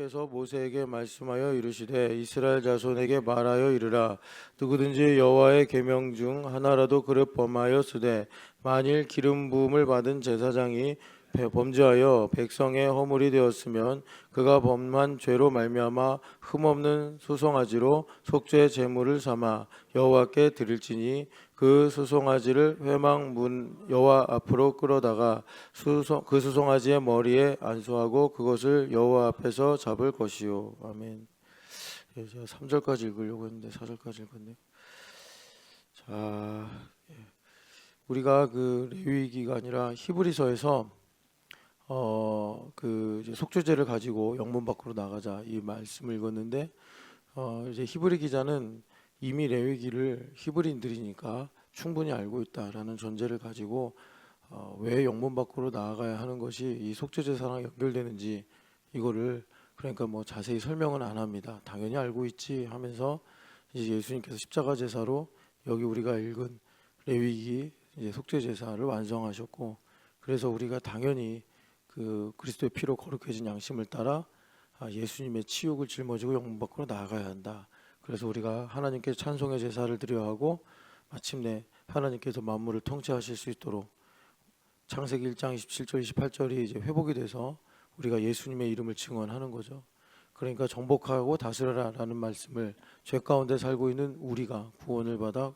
여호와께서 모세에게 말씀하여 이르시되 이스라엘 자손에게 말하여 이르라. 누구든지 여호와의 계명 중 하나라도 그릇 범하였으되 만일 기름 부음을 받은 제사장이 범죄하여 백성의 허물이 되었으면 그가 범한 죄로 말미암아 흠없는 소송아지로 속죄 제물을 삼아 여호와께 드릴지니 그 소송아지를 회막 문 여호와 앞으로 끌어다가 그 소송아지의 머리에 안수하고 그것을 여호와 앞에서 잡을 것이요. 아멘. 예, 제가 3절까지 읽으려고 했는데 4절까지 읽었네요. 자, 우리가 그 레위기가 아니라 히브리서에서 그 이제 속죄제를 가지고 영문 밖으로 나가자 이 말씀을 읽었는데 이제 히브리 기자는 이미 레위기를 히브리인들이니까 충분히 알고 있다라는 전제를 가지고 왜 영문 밖으로 나아가야 하는 것이 이 속죄제사랑 연결되는지 이거를 그러니까 뭐 자세히 설명은 안 합니다. 당연히 알고 있지 하면서 이제 예수님께서 십자가 제사로 여기 우리가 읽은 레위기 이제 속죄제사를 완성하셨고 그래서 우리가 당연히 그 그리스도의 피로 거룩해진 양심을 따라 예수님의 치욕을 짊어지고 영문 밖으로 나아가야 한다. 그래서 우리가 하나님께 찬송의 제사를 드려야 하고 마침내 하나님께서 만물을 통치하실 수 있도록 창세기 1장 27절 28절이 이제 회복이 돼서 우리가 예수님의 이름을 증언하는 거죠. 그러니까 정복하고 다스려라라는 말씀을 죄 가운데 살고 있는 우리가 구원을 받아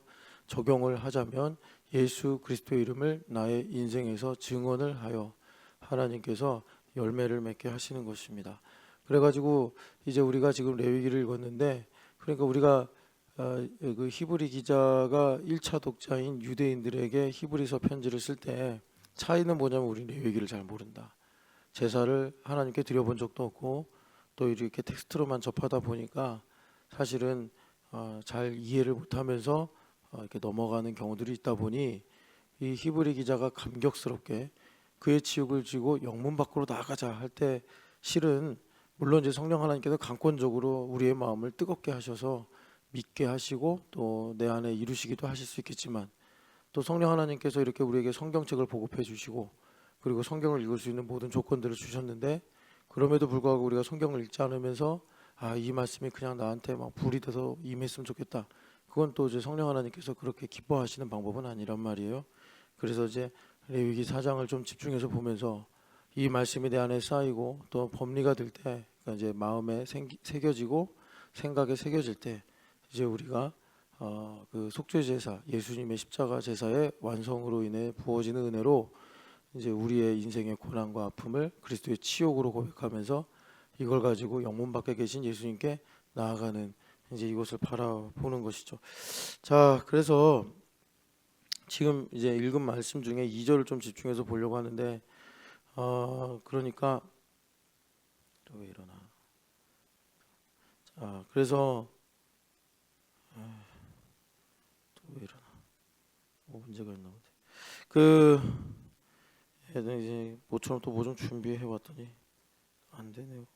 적용을 하자면 예수 그리스도의 이름을 나의 인생에서 증언을 하여 하나님께서 열매를 맺게 하시는 것입니다. 그래가지고 이제 우리가 지금 레위기를 읽었는데 그러니까 우리가 그 히브리 기자가 1차 독자인 유대인들에게 히브리서 편지를 쓸 때 차이는 뭐냐면 우리 레위기를 잘 모른다. 제사를 하나님께 드려본 적도 없고 또 이렇게 텍스트로만 접하다 보니까 사실은 잘 이해를 못하면서 이렇게 넘어가는 경우들이 있다 보니 이 히브리 기자가 감격스럽게 그의 치욕을 지고 영문 밖으로 나가자 할 때 실은 물론 이제 성령 하나님께서 강권적으로 우리의 마음을 뜨겁게 하셔서 믿게 하시고 또 내 안에 이루시기도 하실 수 있겠지만 또 성령 하나님께서 이렇게 우리에게 성경책을 보급해 주시고 그리고 성경을 읽을 수 있는 모든 조건들을 주셨는데 그럼에도 불구하고 우리가 성경을 읽지 않으면서 이 말씀이 그냥 나한테 막 불이 돼서 임했으면 좋겠다. 그건 또 이제 성령 하나님께서 그렇게 기뻐하시는 방법은 아니란 말이에요. 그래서 이제 레위기 4장을 좀 집중해서 보면서 이 말씀이 내 안에 쌓이고 또 법리가 될 때 그러니까 이제 마음에 새겨지고 생각에 새겨질 때 이제 우리가 그 속죄 제사 예수님의 십자가 제사의 완성으로 인해 부어지는 은혜로 이제 우리의 인생의 고난과 아픔을 그리스도의 치욕으로 고백하면서 이걸 가지고 영문 밖에 계신 예수님께 나아가는 이제 이것을 바라보는 것이죠. 자, 그래서 지금 이제 읽은 말씀 중에 2절을 좀 집중해서 보려고 하는데 그러니까 또 왜 이러나. 자, 그래서 또 왜 이러나. 뭐 문제가 있나 보네. 그 이제 모처럼 또 뭐 좀 준비해 봤더니 안 되네요.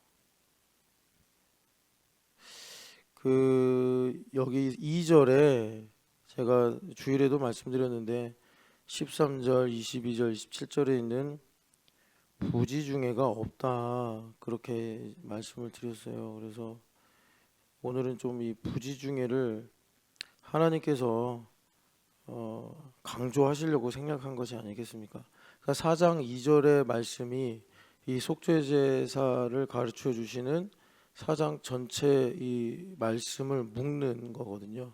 그 여기 2절에 제가 주일에도 말씀드렸는데 13절, 22절, 27절에 있는 부지중해가 없다 그렇게 말씀을 드렸어요. 그래서 오늘은 좀 이 부지중해를 하나님께서 강조하시려고 생략한 것이 아니겠습니까? 그러니까 4장 2절의 말씀이 이 속죄제사를 가르쳐 주시는 4장 전체 이 말씀을 묶는 거거든요.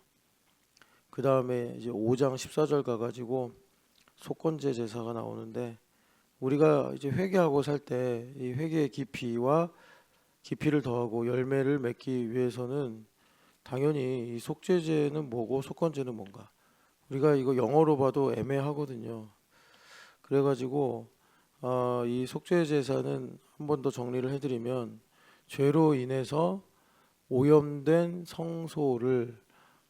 그 다음에 이제 5장 14절 가가지고 속건제 제사가 나오는데 우리가 이제 회개하고 살 때 이 회개의 깊이와 깊이를 더하고 열매를 맺기 위해서는 당연히 이 속죄제는 뭐고 속건제는 뭔가 우리가 이거 영어로 봐도 애매하거든요. 그래가지고 이 속죄제사는 한 번 더 정리를 해드리면 죄로 인해서 오염된 성소를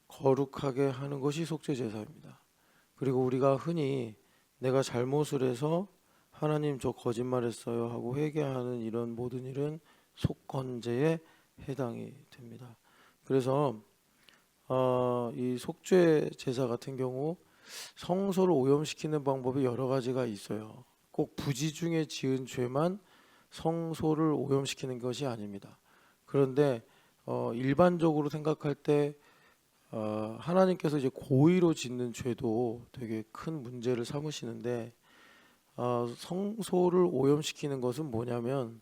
거룩하게 하는 것이 속죄제사입니다. 그리고 우리가 흔히 내가 잘못을 해서 하나님 저 거짓말했어요 하고 회개하는 이런 모든 일은 속건제에 해당이 됩니다. 그래서 이 속죄 제사 같은 경우 성소를 오염시키는 방법이 여러 가지가 있어요. 꼭 부지중에 지은 죄만 성소를 오염시키는 것이 아닙니다. 그런데 일반적으로 생각할 때 하나님께서 이제 고의로 짓는 죄도 되게 큰 문제를 삼으시는데 성소를 오염시키는 것은 뭐냐면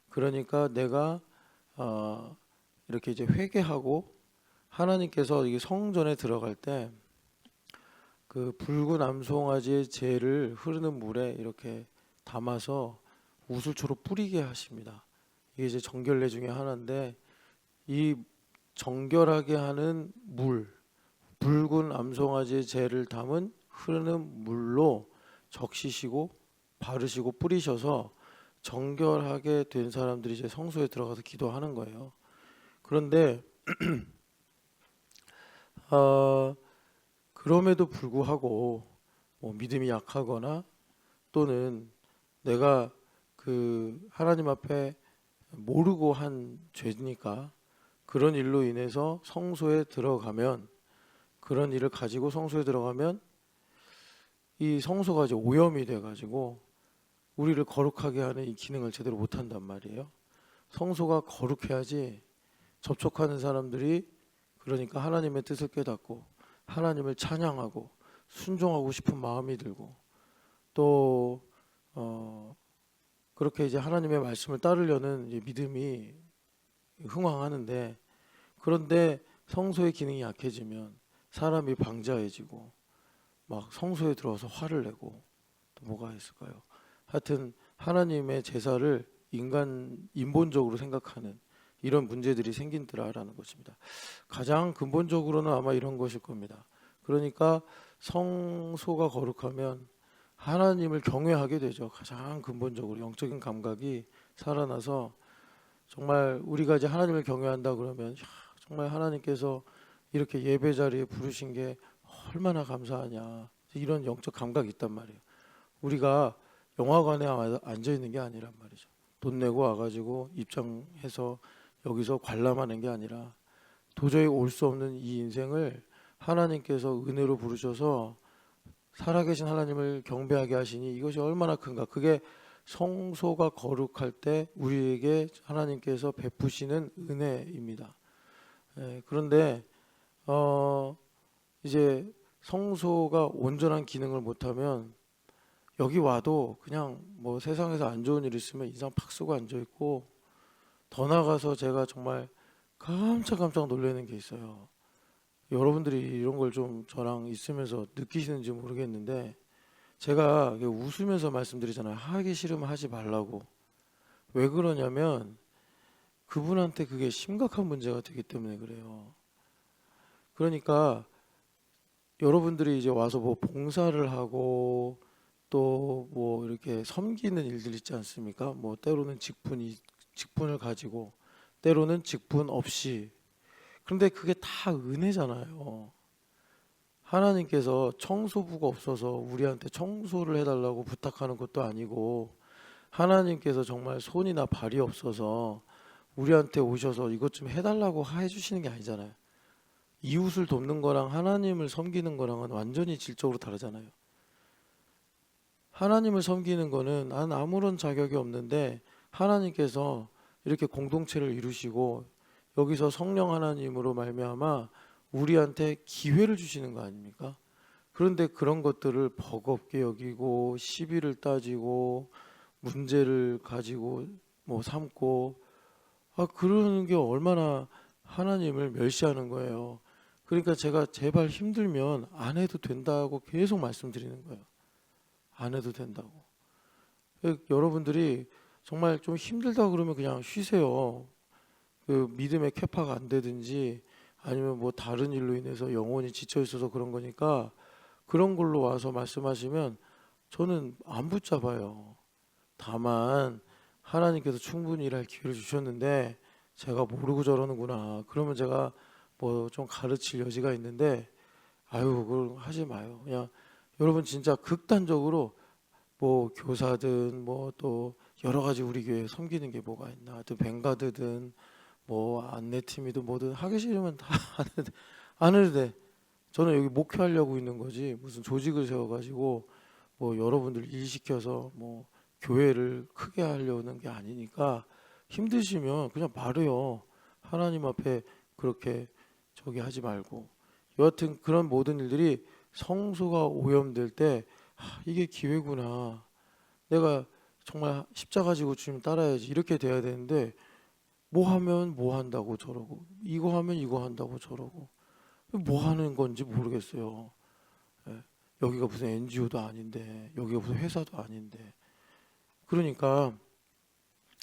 그러니까 내가 이렇게 이제 회개하고 하나님께서 이 성전에 들어갈 때 그 붉은 암송아지의 재를 흐르는 물에 이렇게 담아서 우슬초로 뿌리게 하십니다. 이게 이제 정결례 중에 하나인데 이 정결하게 하는 물, 붉은 암송아지의 재를 담은 흐르는 물로 적시시고 바르시고 뿌리셔서 정결하게 된 사람들이 이제 성소에 들어가서 기도하는 거예요. 그런데 그럼에도 불구하고 뭐 믿음이 약하거나 또는 내가 그 하나님 앞에 모르고 한 죄니까 그런 일로 인해서 성소에 들어가면 그런 일을 가지고 성소에 들어가면 이 성소가 이제 오염이 돼 가지고 우리를 거룩하게 하는 이 기능을 제대로 못 한단 말이에요. 성소가 거룩해야지 접촉하는 사람들이 그러니까 하나님의 뜻을 깨닫고 하나님을 찬양하고 순종하고 싶은 마음이 들고 또 그렇게 이제 하나님의 말씀을 따르려는 이제 믿음이 흥황하는데 그런데 성소의 기능이 약해지면 사람이 방자해지고 막 성소에 들어와서 화를 내고 또 뭐가 있을까요? 하여튼 하나님의 제사를 인본적으로 생각하는 이런 문제들이 생긴더라라는 것입니다. 가장 근본적으로는 아마 이런 것일 겁니다. 그러니까 성소가 거룩하면 하나님을 경외하게 되죠. 가장 근본적으로 영적인 감각이 살아나서 정말 우리가 이제 하나님을 경외한다 그러면 야, 정말 하나님께서 이렇게 예배 자리에 부르신 게 얼마나 감사하냐 이런 영적 감각이 있단 말이에요. 우리가 영화관에 앉아 있는 게 아니란 말이죠. 돈 내고 와가지고 입장해서 여기서 관람하는 게 아니라 도저히 올 수 없는 이 인생을 하나님께서 은혜로 부르셔서 살아계신 하나님을 경배하게 하시니 이것이 얼마나 큰가. 그게 성소가 거룩할 때 우리에게 하나님께서 베푸시는 은혜입니다. 그런데 이제 성소가 온전한 기능을 못하면 여기 와도 그냥 뭐 세상에서 안 좋은 일 있으면 인상 팍 쓰고 앉아 있고 더 나가서 제가 정말 깜짝 놀라는 게 있어요. 여러분들이 이런 걸 좀 저랑 있으면서 느끼시는지 모르겠는데 제가 웃으면서 말씀드리잖아요. 하기 싫으면 하지 말라고. 왜 그러냐면 그분한테 그게 심각한 문제가 되기 때문에 그래요. 그러니까 여러분들이 이제 와서 뭐 봉사를 하고 또 뭐 이렇게 섬기는 일들 있지 않습니까? 뭐 때로는 직분을 가지고 때로는 직분 없이 그런데 그게 다 은혜잖아요. 하나님께서 청소부가 없어서 우리한테 청소를 해달라고 부탁하는 것도 아니고 하나님께서 정말 손이나 발이 없어서 우리한테 오셔서 이것 좀 해달라고 해주시는 게 아니잖아요. 이웃을 돕는 거랑 하나님을 섬기는 거랑은 완전히 질적으로 다르잖아요. 하나님을 섬기는 거는 난 아무런 자격이 없는데 하나님께서 이렇게 공동체를 이루시고 여기서 성령 하나님으로 말미암아 우리한테 기회를 주시는 거 아닙니까? 그런데 그런 것들을 버겁게 여기고 시비를 따지고 문제를 가지고 뭐 삼고 그러는 게 얼마나 하나님을 멸시하는 거예요. 그러니까 제가 제발 힘들면 안 해도 된다고 계속 말씀드리는 거예요. 안 해도 된다고. 여러분들이 정말 좀 힘들다 그러면 그냥 쉬세요. 그 믿음의 캐파가 안 되든지 아니면 뭐 다른 일로 인해서 영혼이 지쳐 있어서 그런 거니까 그런 걸로 와서 말씀하시면 저는 안 붙잡아요. 다만 하나님께서 충분히 일할 기회를 주셨는데 제가 모르고 저러는구나. 그러면 제가 뭐 좀 가르칠 여지가 있는데 그걸 하지 마요. 그냥 여러분 진짜 극단적으로 뭐 교사든 뭐 또 여러 가지 우리 교회 섬기는 게 뭐가 있나. 또 뱅가드든 뭐 안내팀이든 뭐든 하기 싫으면 다 안 해도 돼. 저는 여기 목회하려고 있는 거지 무슨 조직을 세워가지고 뭐 여러분들 일 시켜서 뭐 교회를 크게 하려는 게 아니니까 힘드시면 그냥 말해요. 하나님 앞에 그렇게 저기 하지 말고, 여하튼 그런 모든 일들이 성소가 오염될 때 이게 기회구나, 내가 정말 십자가 지고 주님 따라야지, 이렇게 돼야 되는데 뭐 하면 뭐 한다고 저러고, 이거 하면 이거 한다고 저러고, 뭐 하는 건지 모르겠어요. 예. 여기가 무슨 NGO도 아닌데, 여기가 무슨 회사도 아닌데. 그러니까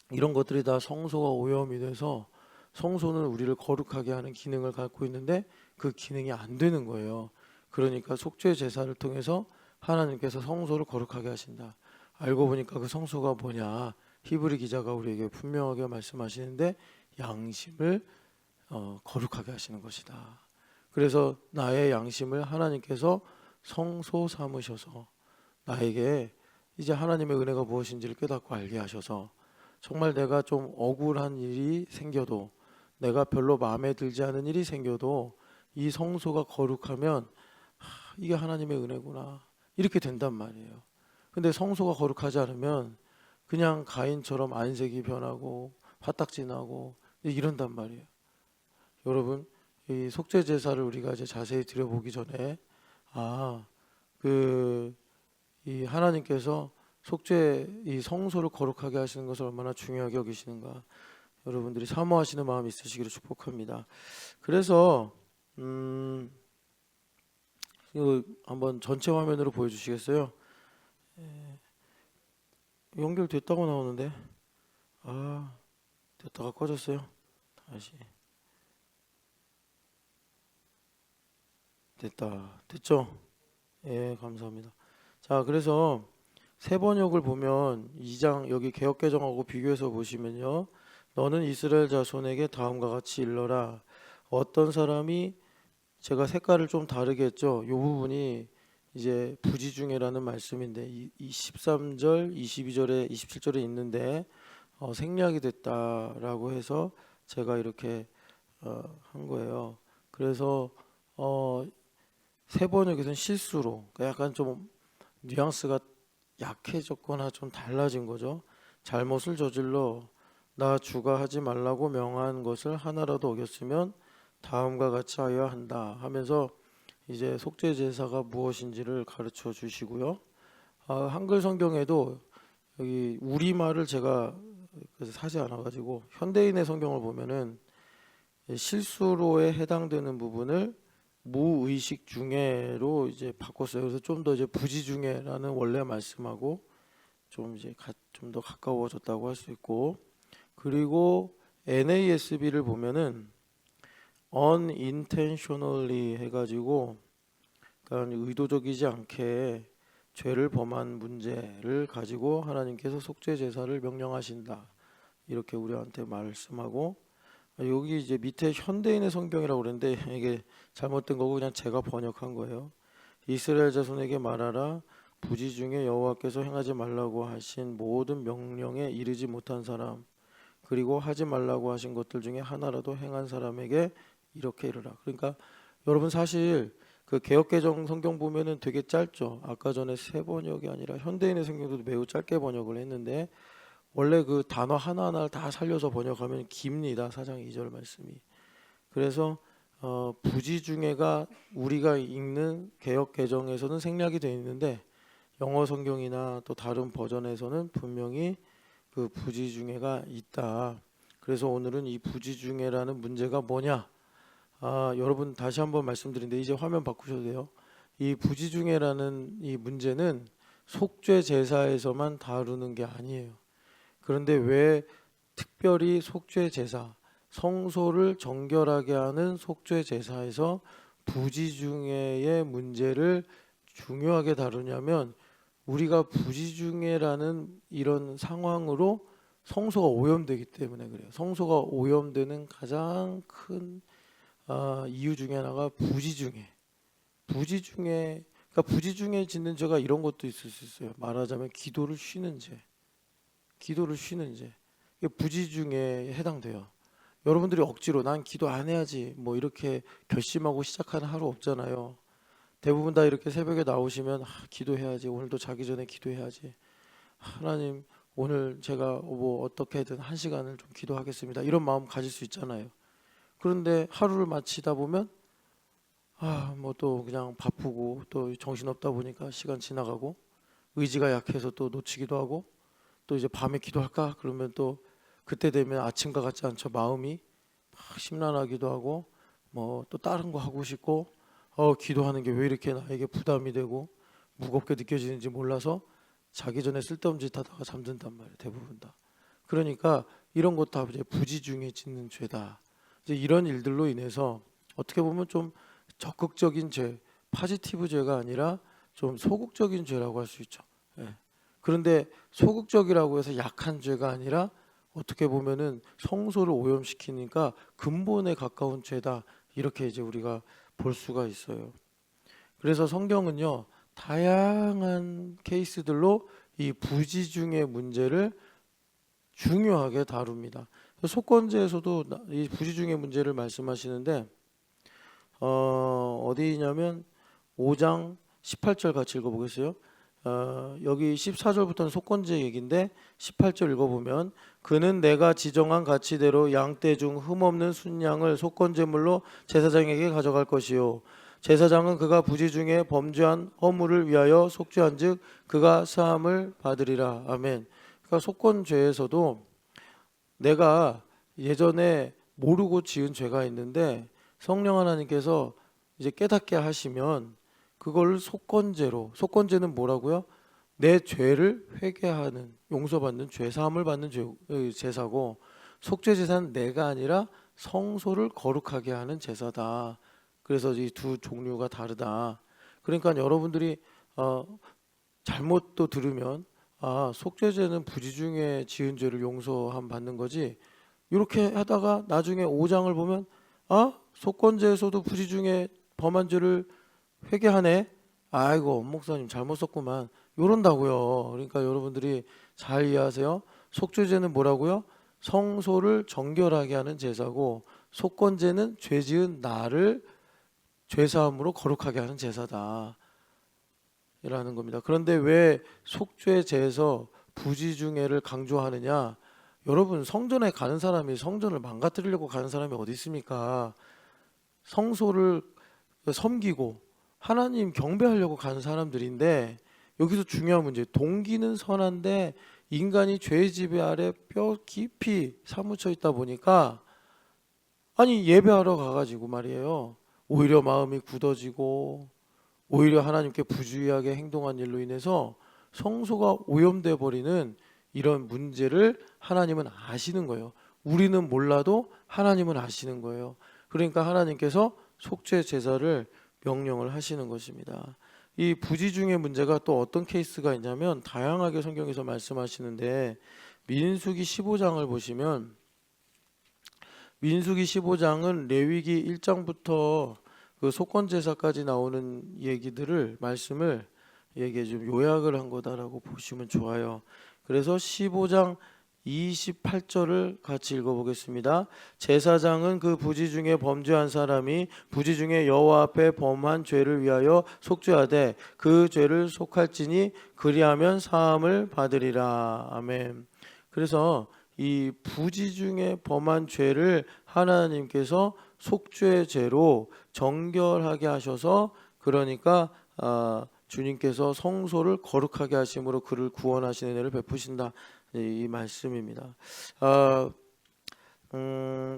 이런 것들이 다 성소가 오염이 돼서, 성소는 우리를 거룩하게 하는 기능을 갖고 있는데 그 기능이 안 되는 거예요. 그러니까 속죄 제사를 통해서 하나님께서 성소를 거룩하게 하신다. 알고 보니까 그 성소가 뭐냐, 히브리 기자가 우리에게 분명하게 말씀하시는데, 양심을 거룩하게 하시는 것이다. 그래서 나의 양심을 하나님께서 성소 삼으셔서 나에게 이제 하나님의 은혜가 무엇인지를 깨닫고 알게 하셔서, 정말 내가 좀 억울한 일이 생겨도, 내가 별로 마음에 들지 않은 일이 생겨도 이 성소가 거룩하면 이게 하나님의 은혜구나, 이렇게 된단 말이에요. 근데 성소가 거룩하지 않으면 그냥 가인처럼 안색이 변하고 화딱지 나고 이런단 말이에요. 여러분, 이 속죄 제사를 우리가 이제 자세히 들여보기 전에, 이 하나님께서 속죄, 이 성소를 거룩하게 하시는 것을 얼마나 중요하게 여기시는가, 여러분들이 사모하시는 마음이 있으시기를 축복합니다. 그래서 이거 한번 전체 화면으로 보여주시겠어요? 연결됐다고 나오는데, 됐다가 꺼졌어요. 다시 됐죠? 예, 감사합니다. 자, 그래서 새 번역을 보면 2장, 여기 개역개정하고 비교해서 보시면요, 너는 이스라엘 자손에게 다음과 같이 일러라. 어떤 사람이, 제가 색깔을 좀 다르게 했죠. 이 부분이 이제 부지중해라는 말씀인데, 이 13절, 22절에 27절에 있는데 생략이 됐다라고 해서 제가 이렇게 한 거예요. 그래서 새 번역에서는 실수로, 그러니까 약간 좀 뉘앙스가 약해졌거나 좀 달라진 거죠. 잘못을 저질러 나 주가 하지 말라고 명한 것을 하나라도 어겼으면 다음과 같이 하여야 한다 하면서 이제 속죄 제사가 무엇인지를 가르쳐 주시고요. 한글 성경에도 여기 우리말을 제가 그래서 사지 않아 가지고 현대인의 성경을 보면은 실수로에 해당되는 부분을 무의식 중에로 이제 바꿨어요. 그래서 좀 더 이제 부지중해라는 원래 말씀하고 좀 이제 좀 더 가까워졌다고 할 수 있고, 그리고 NASB를 보면은 unintentionally 해가지고, 그러니까 의도적이지 않게 죄를 범한 문제를 가지고 하나님께서 속죄 제사를 명령하신다, 이렇게 우리한테 말씀하고, 여기 이제 밑에 현대인의 성경이라고 그랬는데 이게 잘못된 거고 그냥 제가 번역한 거예요. 이스라엘 자손에게 말하라. 부지 중에 여호와께서 행하지 말라고 하신 모든 명령에 이르지 못한 사람, 그리고 하지 말라고 하신 것들 중에 하나라도 행한 사람에게 이렇게 이르라. 그러니까 여러분, 사실 그 개역개정 성경 보면은 되게 짧죠. 아까 전에 새 번역이 아니라 현대인의 성경도 매우 짧게 번역을 했는데, 원래 그 단어 하나하나를 다 살려서 번역하면 깁니다. 4장 2절 말씀이. 그래서 부지중해가 우리가 읽는 개역개정에서는 생략이 되어 있는데, 영어 성경이나 또 다른 버전에서는 분명히 그 부지중해가 있다. 그래서 오늘은 이 부지중해라는 문제가 뭐냐, 여러분 다시 한번 말씀드리는데 이제 화면 바꾸셔도 돼요. 이 부지중해라는 이 문제는 속죄 제사에서만 다루는 게 아니에요. 그런데 왜 특별히 속죄 제사, 성소를 정결하게 하는 속죄 제사에서 부지중해의 문제를 중요하게 다루냐면, 우리가 부지중해라는 이런 상황으로 성소가 오염되기 때문에 그래요. 성소가 오염되는 가장 큰 이유 중에 하나가 부지중해. 그러니까 부지중해 짓는 죄가 이런 것도 있을 수 있어요. 말하자면 기도를 쉬는 죄. 이게 부지중해에 해당돼요. 여러분들이 억지로 난 기도 안 해야지 뭐 이렇게 결심하고 시작하는 하루 없잖아요. 대부분 다 이렇게 새벽에 나오시면 기도해야지, 오늘도 자기 전에 기도해야지, 하나님 오늘 제가 뭐 어떻게든 1시간을 좀 기도하겠습니다, 이런 마음 가질 수 있잖아요. 그런데 하루를 마치다 보면 뭐 또 그냥 바쁘고 또 정신없다 보니까 시간 지나가고 의지가 약해서 또 놓치기도 하고 또 이제 밤에 기도할까 그러면 또 그때 되면 아침과 같지 않죠. 마음이 막 심란하기도 하고 뭐 또 다른 거 하고 싶고 기도하는 게 왜 이렇게 나에게 부담이 되고 무겁게 느껴지는지 몰라서 자기 전에 쓸데없는 짓 하다가 잠든단 말이에요. 대부분 다. 그러니까 이런 것 다 이제 부지 중에 짓는 죄다. 이제 이런 일들로 인해서 어떻게 보면 좀 적극적인 죄, 파지티브 죄가 아니라 좀 소극적인 죄라고 할 수 있죠. 예. 그런데 소극적이라고 해서 약한 죄가 아니라 어떻게 보면은 성소를 오염시키니까 근본에 가까운 죄다. 이렇게 이제 우리가 볼 수가 있어요. 그래서 성경은요, 다양한 케이스들로 이 부지중의 문제를 중요하게 다룹니다. 속건제에서도 이 부지중의 문제를 말씀하시는데 어디냐면 5장 18절 같이 읽어보겠어요. 여기 14절부터는 속건제 얘기인데 18절 읽어보면 그는 내가 지정한 가치대로 양떼 중 흠없는 순양을 속건제물로 제사장에게 가져갈 것이요 제사장은 그가 부지 중에 범죄한 허물을 위하여 속죄한즉 그가 사함을 받으리라. 아멘. 그러니까 속건죄에서도 내가 예전에 모르고 지은 죄가 있는데 성령 하나님께서 이제 깨닫게 하시면 그걸 속건제로, 속건제는 뭐라고요? 내 죄를 회개하는, 용서받는 죄 사함을 받는 제사고, 속죄제사는 내가 아니라 성소를 거룩하게 하는 제사다. 그래서 이 두 종류가 다르다. 그러니까 여러분들이 잘못 또 들으면 속죄제는 부지 중에 지은 죄를 용서함 받는 거지, 이렇게 하다가 나중에 5장을 보면 속건제에서도 부지 중에 범한 죄를 회개하네. 아이고 목사님 잘못 썼구만. 이런다고요. 그러니까 여러분들이 잘 이해하세요. 속죄제는 뭐라고요? 성소를 정결하게 하는 제사고, 속건제는 죄 지은 나를 죄사함으로 거룩하게 하는 제사다 이라는 겁니다. 그런데 왜 속죄제에서 부지중해를 강조하느냐? 여러분, 성전에 가는 사람이 성전을 망가뜨리려고 가는 사람이 어디 있습니까? 성소를 섬기고 하나님 경배하려고 가는 사람들인데, 여기서 중요한 문제, 동기는 선한데 인간이 죄의 지배 아래 뼈 깊이 사무쳐 있다 보니까 예배하러 가가지고 말이에요, 오히려 마음이 굳어지고 오히려 하나님께 부주의하게 행동한 일로 인해서 성소가 오염돼 버리는 이런 문제를 하나님은 아시는 거예요. 우리는 몰라도 하나님은 아시는 거예요. 그러니까 하나님께서 속죄 제사를 명령을 하시는 것입니다. 이 부지중의 문제가 또 어떤 케이스가 있냐면 다양하게 성경에서 말씀하시는데, 민수기 15장을 보시면, 민수기 15장은 레위기 1장부터 그 속건제사까지 나오는 얘기들을 말씀을 얘기해 좀 요약을 한 거다라고 보시면 좋아요. 그래서 15장 28절을 같이 읽어보겠습니다. 제사장은 그 부지 중에 범죄한 사람이 부지 중에 여호와 앞에 범한 죄를 위하여 속죄하되 그 죄를 속할지니 그리하면 사함을 받으리라. 아멘. 그래서 이 부지 중에 범한 죄를 하나님께서 속죄죄로 정결하게 하셔서, 그러니까 주님께서 성소를 거룩하게 하심으로 그를 구원하시는 은혜를 베푸신다, 이 말씀입니다.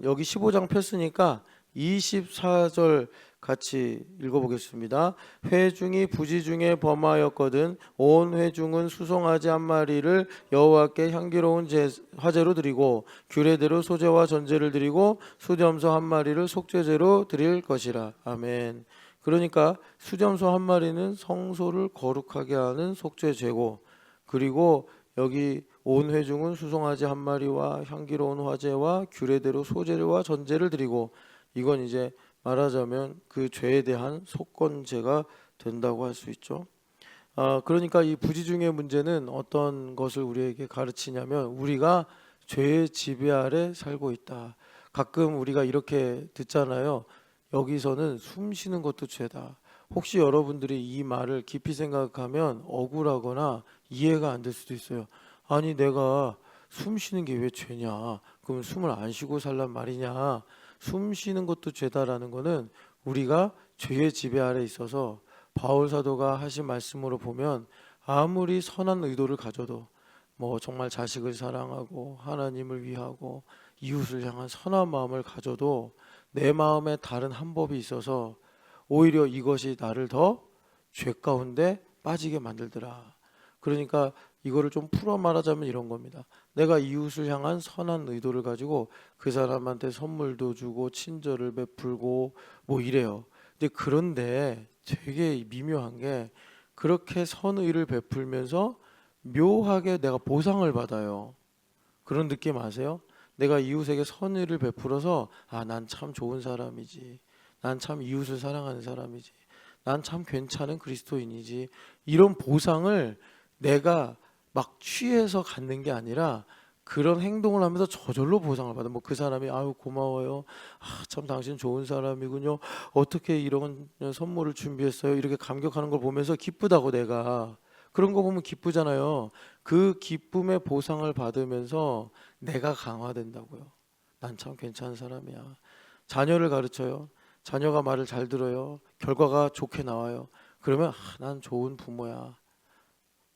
여기 15장 폈으니까 24절 같이 읽어보겠습니다. 회중이 부지 중에 범하였거든 온 회중은 수송아지 한 마리를 여호와께 향기로운 화제로 드리고 규례대로 소제와 전제를 드리고 수염소 한 마리를 속죄제로 드릴 것이라. 아멘. 그러니까 수염소 한 마리는 성소를 거룩하게 하는 속죄제고, 그리고 여기 온 회중은 수송아지 한 마리와 향기로운 화제와 규례대로 소제와 전제를 드리고, 이건 이제 말하자면 그 죄에 대한 속건제가 된다고 할 수 있죠. 그러니까 이 부지중의 문제는 어떤 것을 우리에게 가르치냐면, 우리가 죄의 지배 아래 살고 있다. 가끔 우리가 이렇게 듣잖아요. 여기서는 숨 쉬는 것도 죄다. 혹시 여러분들이 이 말을 깊이 생각하면 억울하거나 이해가 안 될 수도 있어요. 아니 내가 숨 쉬는 게 왜 죄냐? 그럼 숨을 안 쉬고 살란 말이냐? 숨 쉬는 것도 죄다라는 거는 우리가 죄의 지배 아래 있어서 바울 사도가 하신 말씀으로 보면 아무리 선한 의도를 가져도 뭐 정말 자식을 사랑하고 하나님을 위하고 이웃을 향한 선한 마음을 가져도 내 마음에 다른 한법이 있어서 오히려 이것이 나를 더 죄 가운데 빠지게 만들더라. 그러니까 이거를 좀 풀어 말하자면 이런 겁니다. 내가 이웃을 향한 선한 의도를 가지고 그 사람한테 선물도 주고 친절을 베풀고 뭐 이래요. 그런데 되게 미묘한 게 그렇게 선의를 베풀면서 묘하게 내가 보상을 받아요. 그런 느낌 아세요? 내가 이웃에게 선의를 베풀어서 난 참 좋은 사람이지. 난 참 이웃을 사랑하는 사람이지. 난 참 괜찮은 그리스도인이지. 이런 보상을 내가 막 취해서 갖는 게 아니라 그런 행동을 하면서 저절로 보상을 받아. 뭐 그 사람이 아유 고마워요. 참 당신 좋은 사람이군요. 어떻게 이런 선물을 준비했어요? 이렇게 감격하는 걸 보면서 기쁘다고 내가. 그런 거 보면 기쁘잖아요. 그 기쁨의 보상을 받으면서 내가 강화된다고요. 난 참 괜찮은 사람이야. 자녀를 가르쳐요. 자녀가 말을 잘 들어요. 결과가 좋게 나와요. 그러면 난 좋은 부모야.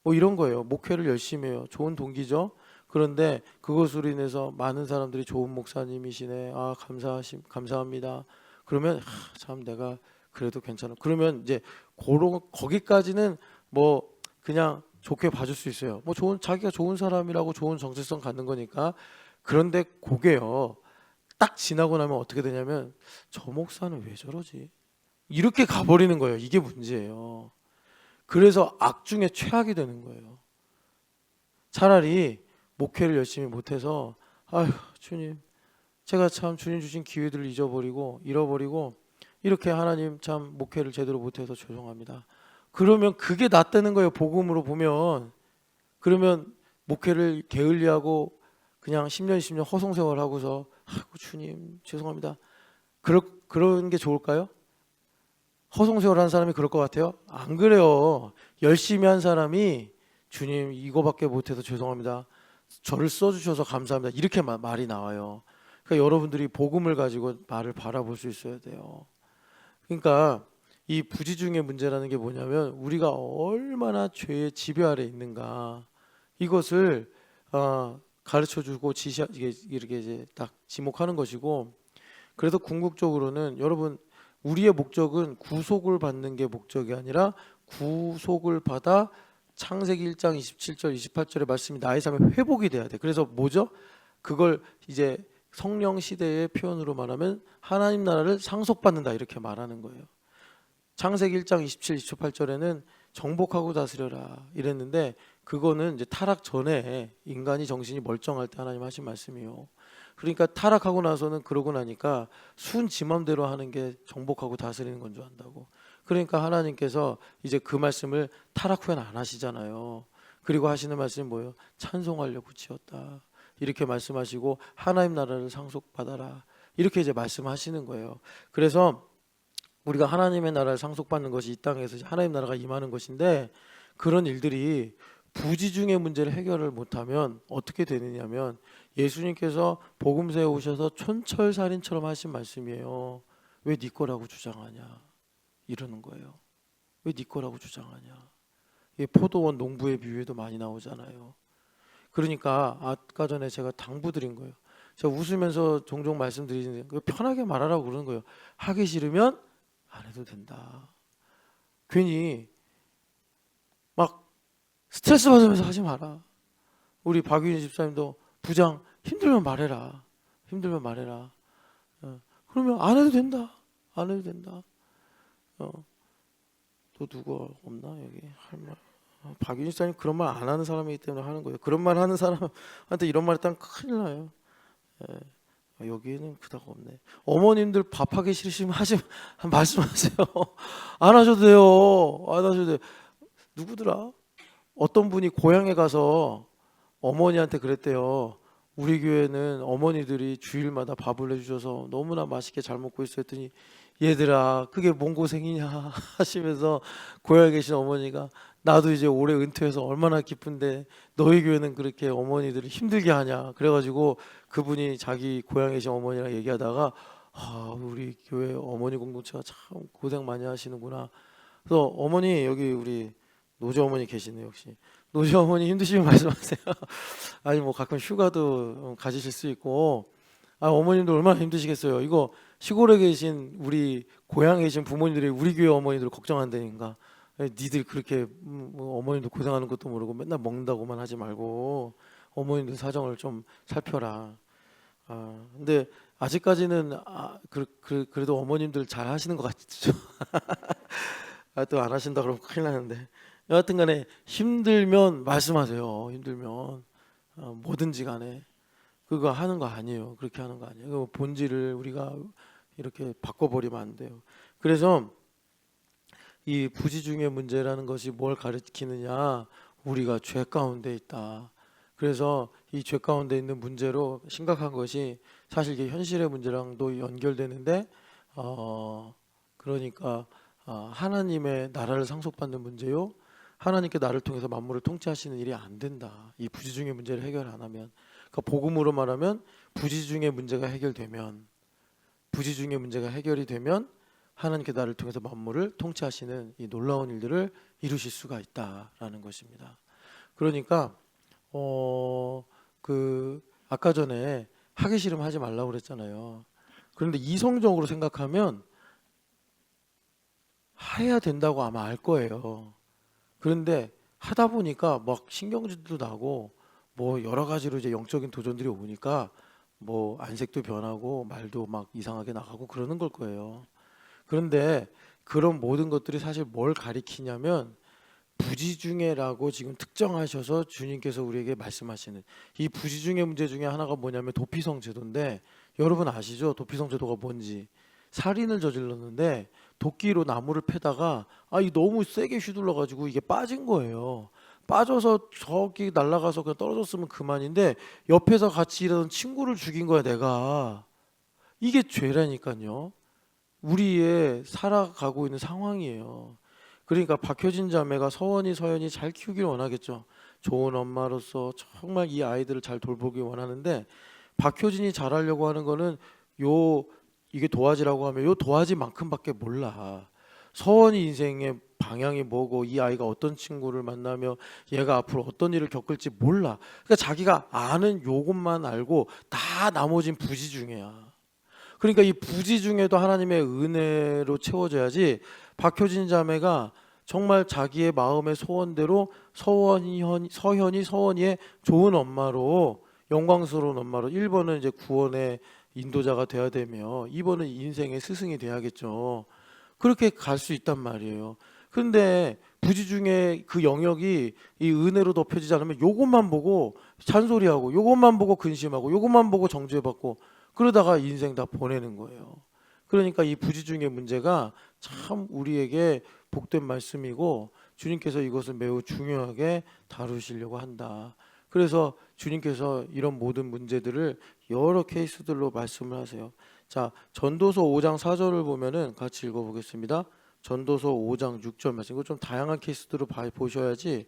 뭐 이런 거예요. 목회를 열심히 해요. 좋은 동기죠. 그런데 그것으로 인해서 많은 사람들이 좋은 목사님이시네. 감사합니다. 그러면 참 내가 그래도 괜찮아. 그러면 이제 거기까지는 뭐 그냥 좋게 봐줄 수 있어요. 뭐 자기가 좋은 사람이라고 좋은 정체성 갖는 거니까. 그런데 그게요. 딱 지나고 나면 어떻게 되냐면 저 목사는 왜 저러지? 이렇게 가버리는 거예요. 이게 문제예요. 그래서 악 중에 최악이 되는 거예요. 차라리 목회를 열심히 못해서 아휴 주님 제가 참 주님 주신 기회들을 잃어버리고 이렇게 하나님 참 목회를 제대로 못해서 죄송합니다. 그러면 그게 낫다는 거예요. 복음으로 보면. 그러면 목회를 게을리하고 그냥 10년 20년 허송세월 하고서 아이고 주님 죄송합니다. 그런 게 좋을까요? 허송세월 한 사람이 그럴 것 같아요? 안 그래요. 열심히 한 사람이 주님 이거밖에 못해서 죄송합니다. 저를 써주셔서 감사합니다. 이렇게 말이 나와요. 그러니까 여러분들이 복음을 가지고 말을 바라볼 수 있어야 돼요. 그러니까 이 부지중의 문제라는 게 뭐냐면 우리가 얼마나 죄의 지배 아래 있는가 이것을 가르쳐주고 이렇게 이제 딱 지목하는 것이고, 그래서 궁극적으로는 여러분 우리의 목적은 구속을 받는 게 목적이 아니라 구속을 받아 창세기 1장 27절 28절의 말씀이 나의 삶에 회복이 돼야 돼. 그래서 뭐죠? 그걸 이제 성령 시대의 표현으로 말하면 하나님 나라를 상속받는다 이렇게 말하는 거예요. 창세기 1장 27, 28절에는 정복하고 다스려라 이랬는데 그거는 이제 타락 전에 인간이 정신이 멀쩡할 때 하나님 하신 말씀이요. 그러니까 타락하고 나서는 그러고 나니까 순 지 맘대로 하는 게 정복하고 다스리는 건 줄 안다고. 그러니까 하나님께서 이제 그 말씀을 타락 후에는 안 하시잖아요. 그리고 하시는 말씀이 뭐예요? 찬송하려고 지었다 이렇게 말씀하시고 하나님 나라를 상속받아라 이렇게 이제 말씀하시는 거예요. 그래서 우리가 하나님의 나라를 상속받는 것이 이 땅에서 하나님 나라가 임하는 것인데, 그런 일들이 부지중의 문제를 해결을 못하면 어떻게 되느냐면 예수님께서 복음서에 오셔서 촌철살인처럼 하신 말씀이에요. 왜 네 거라고 주장하냐 이러는 거예요. 왜 네 거라고 주장하냐. 포도원 농부의 비유에도 많이 나오잖아요. 그러니까 아까 전에 제가 당부드린 거예요. 제가 웃으면서 종종 말씀드리는데 편하게 말하라고 그러는 거예요. 하기 싫으면 안 해도 된다. 괜히 막 스트레스 받으면서 하지 마라. 우리 박윤희 집사님도 부장 힘들면 말해라. 힘들면 말해라. 그러면 안 해도 된다. 안 해도 된다. 또 누구 없나 여기 할 말? 박윤희 집사님 그런 말 안 하는 사람이기 때문에 하는 거예요. 그런 말 하는 사람한테 이런 말 했다면 큰일 나요. 여기에는 그닥 없네. 어머님들 밥하기 싫으시면 말씀하세요. 안 하셔도 돼요. 안 하셔도 돼요. 누구더라? 어떤 분이 고향에 가서 어머니한테 그랬대요. 우리 교회는 어머니들이 주일마다 밥을 해주셔서 너무나 맛있게 잘 먹고 있어 했더니 얘들아 그게 뭔 고생이냐 하시면서 고향에 계신 어머니가 나도 이제 올해 은퇴해서 얼마나 기쁜데 너희 교회는 그렇게 어머니들을 힘들게 하냐. 그래가지고 그분이 자기 고향에 계신 어머니랑 얘기하다가 우리 교회 어머니 공동체가 참 고생 많이 하시는구나. 그래서 어머니, 여기 우리 노조 어머니 계시네요. 역시 노조 어머니 힘드시면 말씀하세요. 아니 뭐 가끔 휴가도 가지실 수 있고, 어머님도 얼마나 힘드시겠어요. 이거 시골에 계신 우리 고향에 계신 부모님들이 우리 교회 어머니들 걱정한다니까. 니들 그렇게 뭐 어머님도 고생하는 것도 모르고 맨날 먹는다고만 하지 말고 어머님들 사정을 좀 살펴라. 근데 아직까지는 그래도 어머님들 잘 하시는 것 같죠. 또 안 하신다 그러면 큰일 나는데, 여하튼간에 힘들면 말씀하세요. 힘들면 뭐든지 간에 그거 하는 거 아니에요. 그렇게 하는 거 아니에요. 그 본질을 우리가 이렇게 바꿔버리면 안 돼요. 그래서 이 부지중의 문제라는 것이 뭘 가리키느냐, 우리가 죄 가운데 있다. 그래서 이 죄 가운데 있는 문제로 심각한 것이 사실 이게 현실의 문제랑도 연결되는데, 그러니까 하나님의 나라를 상속받는 문제요, 하나님께 나를 통해서 만물을 통치하시는 일이 안 된다. 이 부지중의 문제를 해결 안 하면, 그러니까 복음으로 말하면 부지중의 문제가 해결되면, 부지중의 문제가 해결이 되면 하나님께 나를 통해서 만물을 통치하시는 이 놀라운 일들을 이루실 수가 있다라는 것입니다. 그러니까 아까 전에 하기 싫으면 하지 말라고 그랬잖아요. 그런데 이성적으로 생각하면 해야 된다고 아마 알 거예요. 그런데 하다 보니까 막 신경질도 나고 뭐 여러 가지로 이제 영적인 도전들이 오니까 뭐 안색도 변하고 말도 막 이상하게 나가고 그러는 걸 거예요. 그런데 그런 모든 것들이 사실 뭘 가리키냐면 부지중해라고 지금 특정하셔서 주님께서 우리에게 말씀하시는 이 부지중해 문제 중에 하나가 뭐냐면 도피성 제도인데, 여러분 아시죠? 도피성 제도가 뭔지. 살인을 저질렀는데 도끼로 나무를 패다가 이 너무 세게 휘둘러 가지고 이게 빠진 거예요. 빠져서 저기 날아가서 그냥 떨어졌으면 그만인데 옆에서 같이 일하던 친구를 죽인 거야 내가. 이게 죄라니까요. 우리의 살아가고 있는 상황이에요. 그러니까 박효진 자매가 서원이 서연이 잘 키우길 원하겠죠. 좋은 엄마로서 정말 이 아이들을 잘 돌보길 원하는데, 박효진이 잘하려고 하는 거는 이게 도화지라고 하면 요 도화지만큼밖에 몰라. 서원이 인생의 방향이 뭐고 이 아이가 어떤 친구를 만나며 얘가 앞으로 어떤 일을 겪을지 몰라. 그러니까 자기가 아는 요것만 알고 다 나머진 부지중해야. 그러니까 이 부지중에도 하나님의 은혜로 채워져야지. 박효진 자매가 정말 자기의 마음의 소원대로 서원이의 좋은 엄마로, 영광스러운 엄마로, 1번은 이제 구원의 인도자가 돼야 되며 2번은 인생의 스승이 돼야겠죠. 그렇게 갈 수 있단 말이에요. 그런데 부지중에 그 영역이 이 은혜로 덮여지지 않으면 요것만 보고 잔소리하고 요것만 보고 근심하고 요것만 보고 정죄받고 그러다가 인생 다 보내는 거예요. 그러니까 이 부지중의 문제가 참 우리에게 복된 말씀이고 주님께서 이것을 매우 중요하게 다루시려고 한다. 그래서 주님께서 이런 모든 문제들을 여러 케이스들로 말씀을 하세요. 자, 전도서 5장 4절을 보면은 같이 읽어보겠습니다. 전도서 5장 6절 말씀. 이거 좀 다양한 케이스들로 보셔야지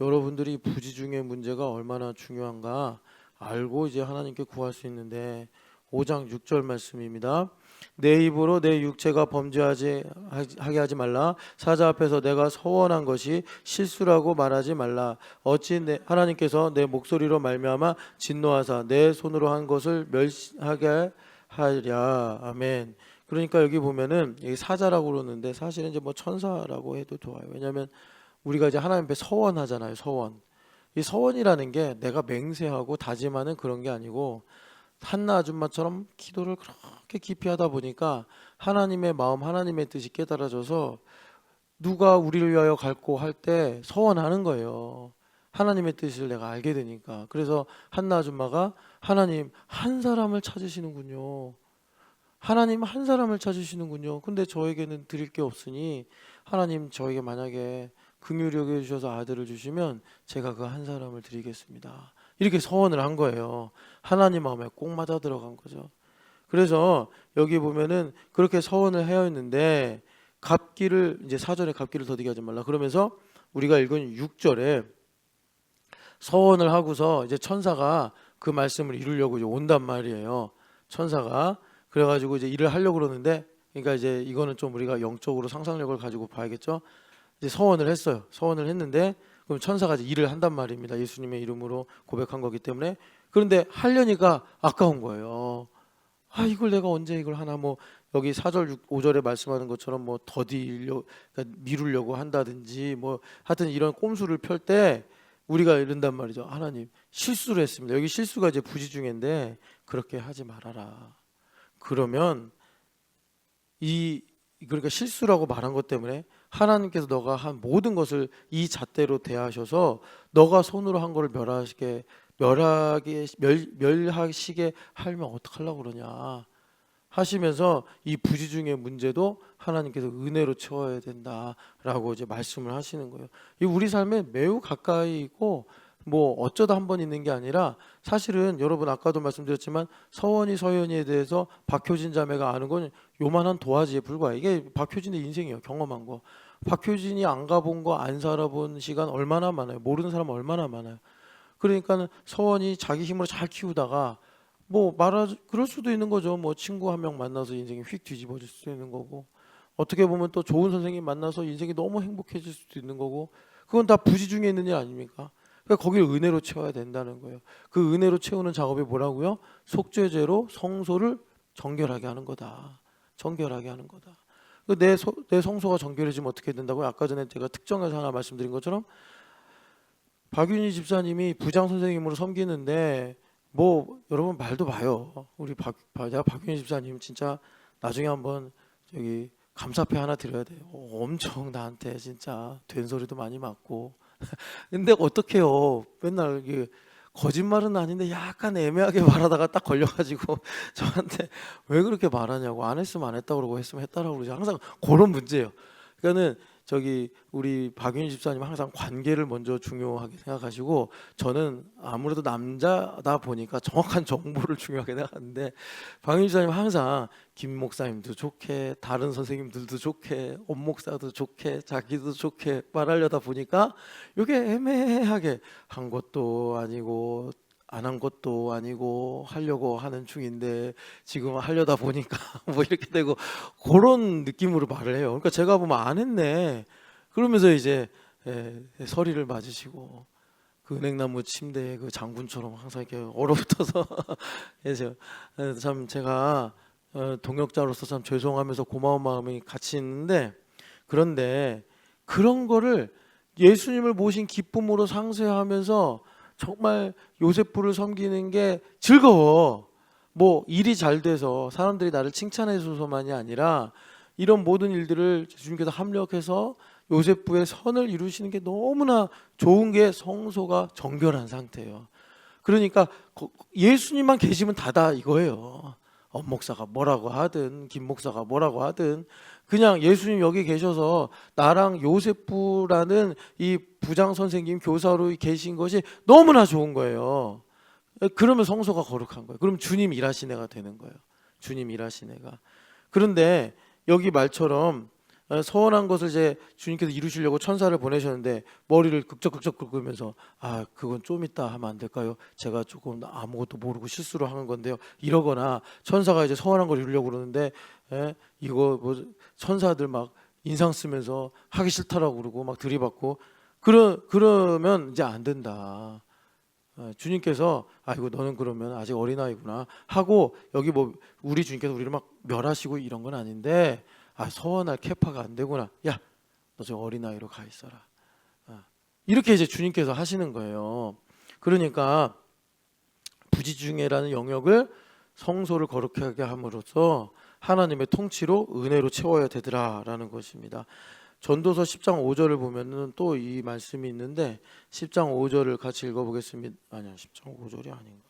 여러분들이 부지중의 문제가 얼마나 중요한가 알고 이제 하나님께 구할 수 있는데, 5장 6절 말씀입니다. 내 입으로 내 육체가 범죄하게 하지 말라. 사자 앞에서 내가 서원한 것이 실수라고 말하지 말라. 어찌 하나님께서 내 목소리로 말미암아 진노하사 내 손으로 한 것을 멸시하게 하랴. 아멘. 그러니까 여기 보면은 여기 사자라고 그러는데 사실은 이제 뭐 천사라고 해도 좋아요. 왜냐하면 우리가 이제 하나님 앞에 서원하잖아요. 서원. 이 서원이라는 게 내가 맹세하고 다짐하는 그런 게 아니고, 한나 아줌마처럼 기도를 그렇게 깊이 하다 보니까 하나님의 마음, 하나님의 뜻이 깨달아져서 누가 우리를 위하여 갈고 할 때 서원하는 거예요. 하나님의 뜻을 내가 알게 되니까. 그래서 한나 아줌마가 하나님 한 사람을 찾으시는군요. 하나님 한 사람을 찾으시는군요. 근데 저에게는 드릴 게 없으니 하나님 저에게 만약에 긍휼히 여겨 주셔서 아들을 주시면 제가 그 한 사람을 드리겠습니다. 이렇게 서원을 한 거예요. 하나님 마음에 꼭 맞아 들어간 거죠. 그래서 여기 보면은 그렇게 서원을 하였는데 갚기를, 이제 사전에 갚기를 더디게 하지 말라 그러면서 우리가 읽은 6절에 서원을 하고서 이제 천사가 그 말씀을 이루려고 이제 온단 말이에요. 천사가. 그래가지고 이제 일을 하려고 그러는데, 그러니까 이제 이거는 좀 우리가 영적으로 상상력을 가지고 봐야겠죠. 이제 서원을 했어요. 서원을 했는데 그럼 천사가 이제 일을 한단 말입니다. 예수님의 이름으로 고백한 거기 때문에. 그런데 하려니까 아까운 거예요. 아, 이걸 내가 언제 이걸 하나. 뭐 여기 4절 5절에 말씀하는 것처럼 뭐 그러니까 미루려고 한다든지 뭐 하여튼 이런 꼼수를 펼 때 우리가 이런단 말이죠. 하나님, 실수를 했습니다. 여기 실수가 이제 부지중인데 그렇게 하지 말아라. 그러면 그러니까 실수라고 말한 것 때문에 하나님께서 너가 한 모든 것을 이 잣대로 대하셔서 너가 손으로 한 거를 멸하시게 하면 어떡하려고 그러냐 하시면서 이 부지중의 문제도 하나님께서 은혜로 채워야 된다라고 이제 말씀을 하시는 거예요. 이 우리 삶에 매우 가까이 있고 뭐 어쩌다 한 번 있는 게 아니라, 사실은 여러분 아까도 말씀드렸지만 서원이 서연이에 대해서 박효진 자매가 아는 건 요만한 도화지에 불과해요. 이게 박효진의 인생이에요. 경험한 거. 박효진이 안 가본 거, 안 살아본 시간 얼마나 많아요. 모르는 사람 얼마나 많아요. 그러니까 서원이 자기 힘으로 잘 키우다가 뭐 그럴 수도 있는 거죠. 뭐 친구 한 명 만나서 인생이 휙 뒤집어질 수도 있는 거고, 어떻게 보면 또 좋은 선생님 만나서 인생이 너무 행복해질 수도 있는 거고, 그건 다 부지중에 있는 일 아닙니까? 그러니까 거기를 은혜로 채워야 된다는 거예요. 그 은혜로 채우는 작업이 뭐라고요? 속죄제로 성소를 정결하게 하는 거다. 정결하게 하는 거다. 내 성소가 정결해지면 어떻게 된다고요? 아까 전에 제가 특정해서 하나 말씀드린 것처럼 박윤희 집사님이 부장 선생님으로 섬기는데 뭐 여러분 말도 마요. 우리 박윤희 집사님 진짜 나중에 한번 저기 감사패 하나 드려야 돼요. 엄청 나한테 진짜 된소리도 많이 맞고. 근데 어떡해요. 맨날 이게 거짓말은 아닌데 약간 애매하게 말하다가 딱 걸려가지고 저한테 왜 그렇게 말하냐고, 안 했으면 안 했다고 그러고 했으면 했다라고 그러죠. 항상 그런 문제예요. 그러니까는 저기 우리 박윤희 집사님 항상 관계를 먼저 중요하게 생각하시고, 저는 아무래도 남자다 보니까 정확한 정보를 중요하게 생각하는데, 박윤희 집사님 항상 김 목사님도 좋게, 다른 선생님들도 좋게, 엄 목사도 좋게, 자기도 좋게 말하려다 보니까 이게 애매하게 한 것도 아니고 안 한 것도 아니고 하려고 하는 중인데 지금 하려다 보니까 뭐 이렇게 되고, 그런 느낌으로 말을 해요. 그러니까 제가 보면 안 했네 그러면서 이제 서리를 맞으시고, 그 은행나무 침대에 그 장군처럼 항상 이렇게 얼어붙어서 그래서 참 제가 동역자로서 참 죄송하면서 고마운 마음이 같이 있는데, 그런데 그런 거를 예수님을 모신 기쁨으로 상쇄하면서 정말 요세프를 섬기는 게 즐거워. 뭐 일이 잘 돼서 사람들이 나를 칭찬해 줘서만이 아니라 이런 모든 일들을 주님께서 합력해서 요세프의 선을 이루시는 게 너무나 좋은 게 성소가 정결한 상태예요. 그러니까 예수님만 계시면 다다 이거예요. 엄 목사가 뭐라고 하든 김 목사가 뭐라고 하든 그냥 예수님 여기 계셔서 나랑 요세프라는 이 부장 선생님 교사로 계신 것이 너무나 좋은 거예요. 그러면 성소가 거룩한 거예요. 그럼 주님 일하신 애가 되는 거예요. 주님 일하신 애가. 그런데 여기 말처럼 서원한 것을 이제 주님께서 이루시려고 천사를 보내셨는데 머리를 극적극적 긁으면서 아 그건 좀 이따 하면 안 될까요? 제가 조금 아무것도 모르고 실수로 하는 건데요. 이러거나 천사가 이제 서원한 걸 이루려고 그러는데 이거 뭐 천사들 막 인상 쓰면서 하기 싫다라고 그러고 막 들이받고 그러면 이제 안 된다. 주님께서 이거 너는 그러면 아직 어린아이구나 하고, 여기 뭐 우리 주님께서 우리를 막 멸하시고 이런 건 아닌데 서원할 캐파가 안 되구나. 야, 너 저 어린아이로 가 있어라. 이렇게 이제 주님께서 하시는 거예요. 그러니까 부지중예라는 영역을 성소를 거룩하게 함으로써 하나님의 통치로 은혜로 채워야 되더라라는 것입니다. 전도서 10장 5절을 보면은 또 이 말씀이 있는데 10장 5절을 같이 읽어보겠습니다. 아니야, 10장 5절이 아닌가?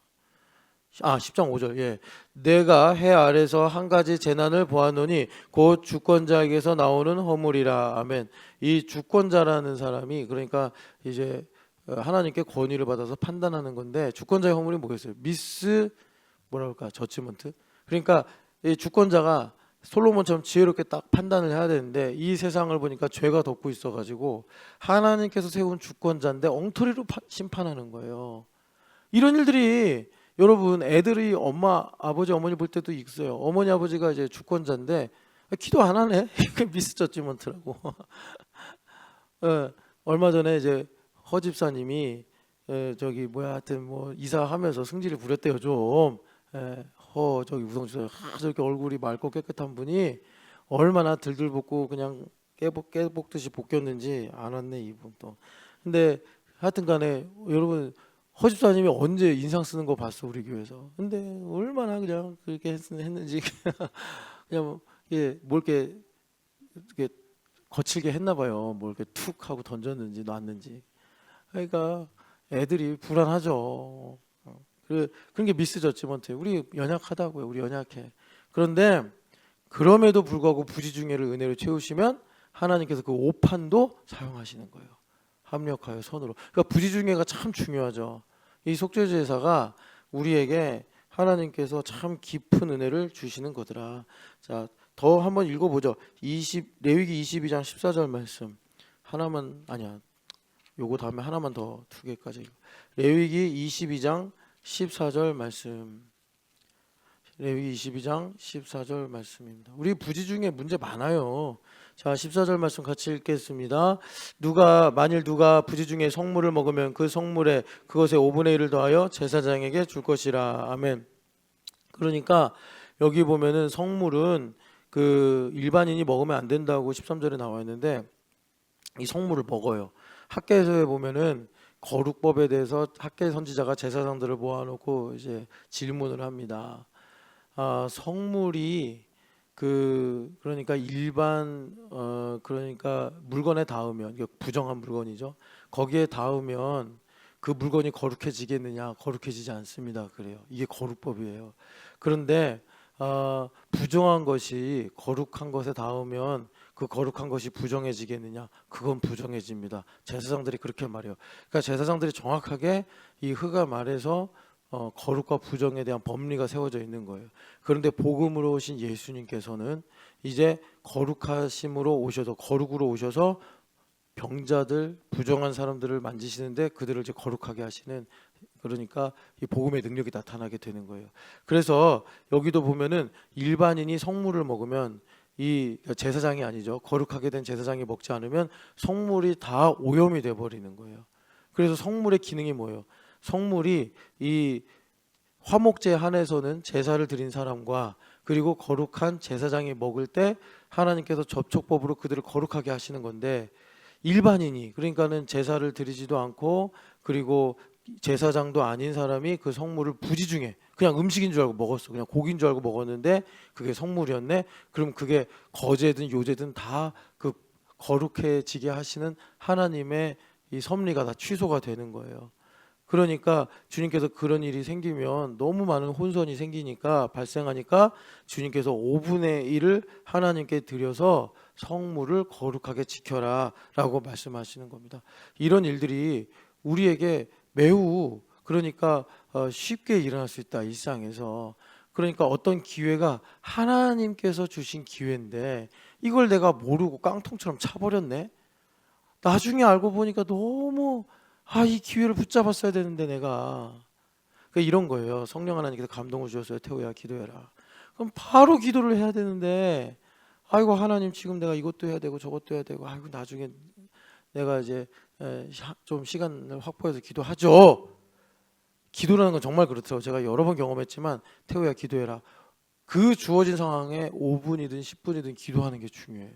10장 5절. 예. 내가 해 아래서 한 가지 재난을 보았노니 곧 주권자에게서 나오는 허물이라. 아멘. 이 주권자라는 사람이 그러니까 이제 하나님께 권위를 받아서 판단하는 건데, 주권자의 허물이 뭐겠어요? 뭐라 그럴까? 저지먼트. 그러니까 이 주권자가 솔로몬처럼 지혜롭게 딱 판단을 해야 되는데 이 세상을 보니까 죄가 덮고 있어가지고 하나님께서 세운 주권자인데 엉터리로 심판하는 거예요. 이런 일들이 여러분 애들이 엄마 아버지 어머니 볼 때도 있어요. 어머니 아버지가 이제 주권자인데 기도 안 하네. 미스 저지먼트라고. 예, 얼마 전에 이제 허 집사님이 저기 뭐야 하여튼 뭐 이사하면서 승질을 부렸대요 좀. 허 저기 우성집사 저렇게 얼굴이 맑고 깨끗한 분이 얼마나 들들 볶고 그냥 깨볶듯이 볶였는지 안 왔네 이분 또. 근데 하여튼간에 여러분 허 집사님이 언제 인상 쓰는 거 봤어 우리 교회에서. 근데 얼마나 그냥 그렇게 했는지 그냥 뭐, 예, 뭘 이렇게 거칠게 했나 봐요. 뭐 이렇게 툭 하고 던졌는지 놨는지. 그러니까 애들이 불안하죠. 그런 게 미스 저지먼트. 우리 연약하다고요. 우리 연약해. 그런데 그럼에도 불구하고 부지중해를 은혜로 채우시면 하나님께서 그 오판도 사용하시는 거예요. 합력하여 선으로. 그러니까 부지중해가 참 중요하죠. 이 속죄제사가 우리에게 하나님께서 참 깊은 은혜를 주시는 거더라. 자, 더 한번 읽어보죠. 레위기 22장 14절 말씀. 하나만 아니야. 요거 다음에 하나만 더 2개까지. 레위기 22장 14절 말씀. 레위기 22장 14절 말씀입니다. 우리 부지중에 문제 많아요. 자, 14절 말씀 같이 읽겠습니다. 만일 누가 부지중에 성물을 먹으면 그 성물에 그것의 5분의 1을 더하여 제사장에게 줄 것이라. 아멘. 그러니까 여기 보면은 성물은 그 일반인이 먹으면 안 된다고 13절에 나와 있는데 이 성물을 먹어요. 학개서에 보면은 거룩법에 대해서 학개 선지자가 제사장들을 모아놓고 이제 질문을 합니다. 성물이 그러니까 일반 그러니까 물건에 닿으면 부정한 물건이죠. 거기에 닿으면 그 물건이 거룩해지겠느냐? 거룩해지지 않습니다. 그래요. 이게 거룩법이에요. 그런데 부정한 것이 거룩한 것에 닿으면 그 거룩한 것이 부정해지겠느냐? 그건 부정해집니다. 제사장들이 그렇게 말해요. 그러니까 제사장들이 정확하게 이 흑가 말에서 거룩과 부정에 대한 법리가 세워져 있는 거예요. 그런데 복음으로 오신 예수님께서는 이제 거룩하심으로 오셔서 거룩으로 오셔서 병자들, 부정한 사람들을 만지시는데 그들을 이제 거룩하게 하시는, 그러니까 이 복음의 능력이 나타나게 되는 거예요. 그래서 여기도 보면은 일반인이 성물을 먹으면 이 제사장이 아니죠. 거룩하게 된 제사장이 먹지 않으면 성물이 다 오염이 돼 버리는 거예요. 그래서 성물의 기능이 뭐예요? 성물이 이 화목제에 한해서는 제사를 드린 사람과 그리고 거룩한 제사장이 먹을 때 하나님께서 접촉법으로 그들을 거룩하게 하시는 건데, 일반인이 그러니까는 제사를 드리지도 않고 그리고 제사장도 아닌 사람이 그 성물을 부지중에 그냥 음식인 줄 알고 먹었어. 그냥 고기인 줄 알고 먹었는데 그게 성물이었네. 그럼 그게 거제든 요제든 다 그 거룩해지게 하시는 하나님의 이 섭리가 다 취소가 되는 거예요. 그러니까 주님께서 그런 일이 생기면 너무 많은 혼선이 생기니까 발생하니까 주님께서 5분의 1을 하나님께 드려서 성물을 거룩하게 지켜라 라고 말씀하시는 겁니다. 이런 일들이 우리에게 매우 그러니까 쉽게 일어날 수 있다, 일상에서. 그러니까 어떤 기회가 하나님께서 주신 기회인데 이걸 내가 모르고 깡통처럼 차버렸네. 나중에 알고 보니까 너무 이 기회를 붙잡았어야 되는데 내가. 그러니까 이런 거예요. 성령 하나님께서 감동을 주셨어요. 태호야 기도해라. 그럼 바로 기도를 해야 되는데 아이고 하나님 지금 내가 이것도 해야 되고 저것도 해야 되고 아이고 나중에 내가 이제 좀 시간을 확보해서 기도하죠. 기도라는 건 정말 그렇더라고요. 제가 여러 번 경험했지만 태호야 기도해라. 그 주어진 상황에 5분이든 10분이든 기도하는 게 중요해요.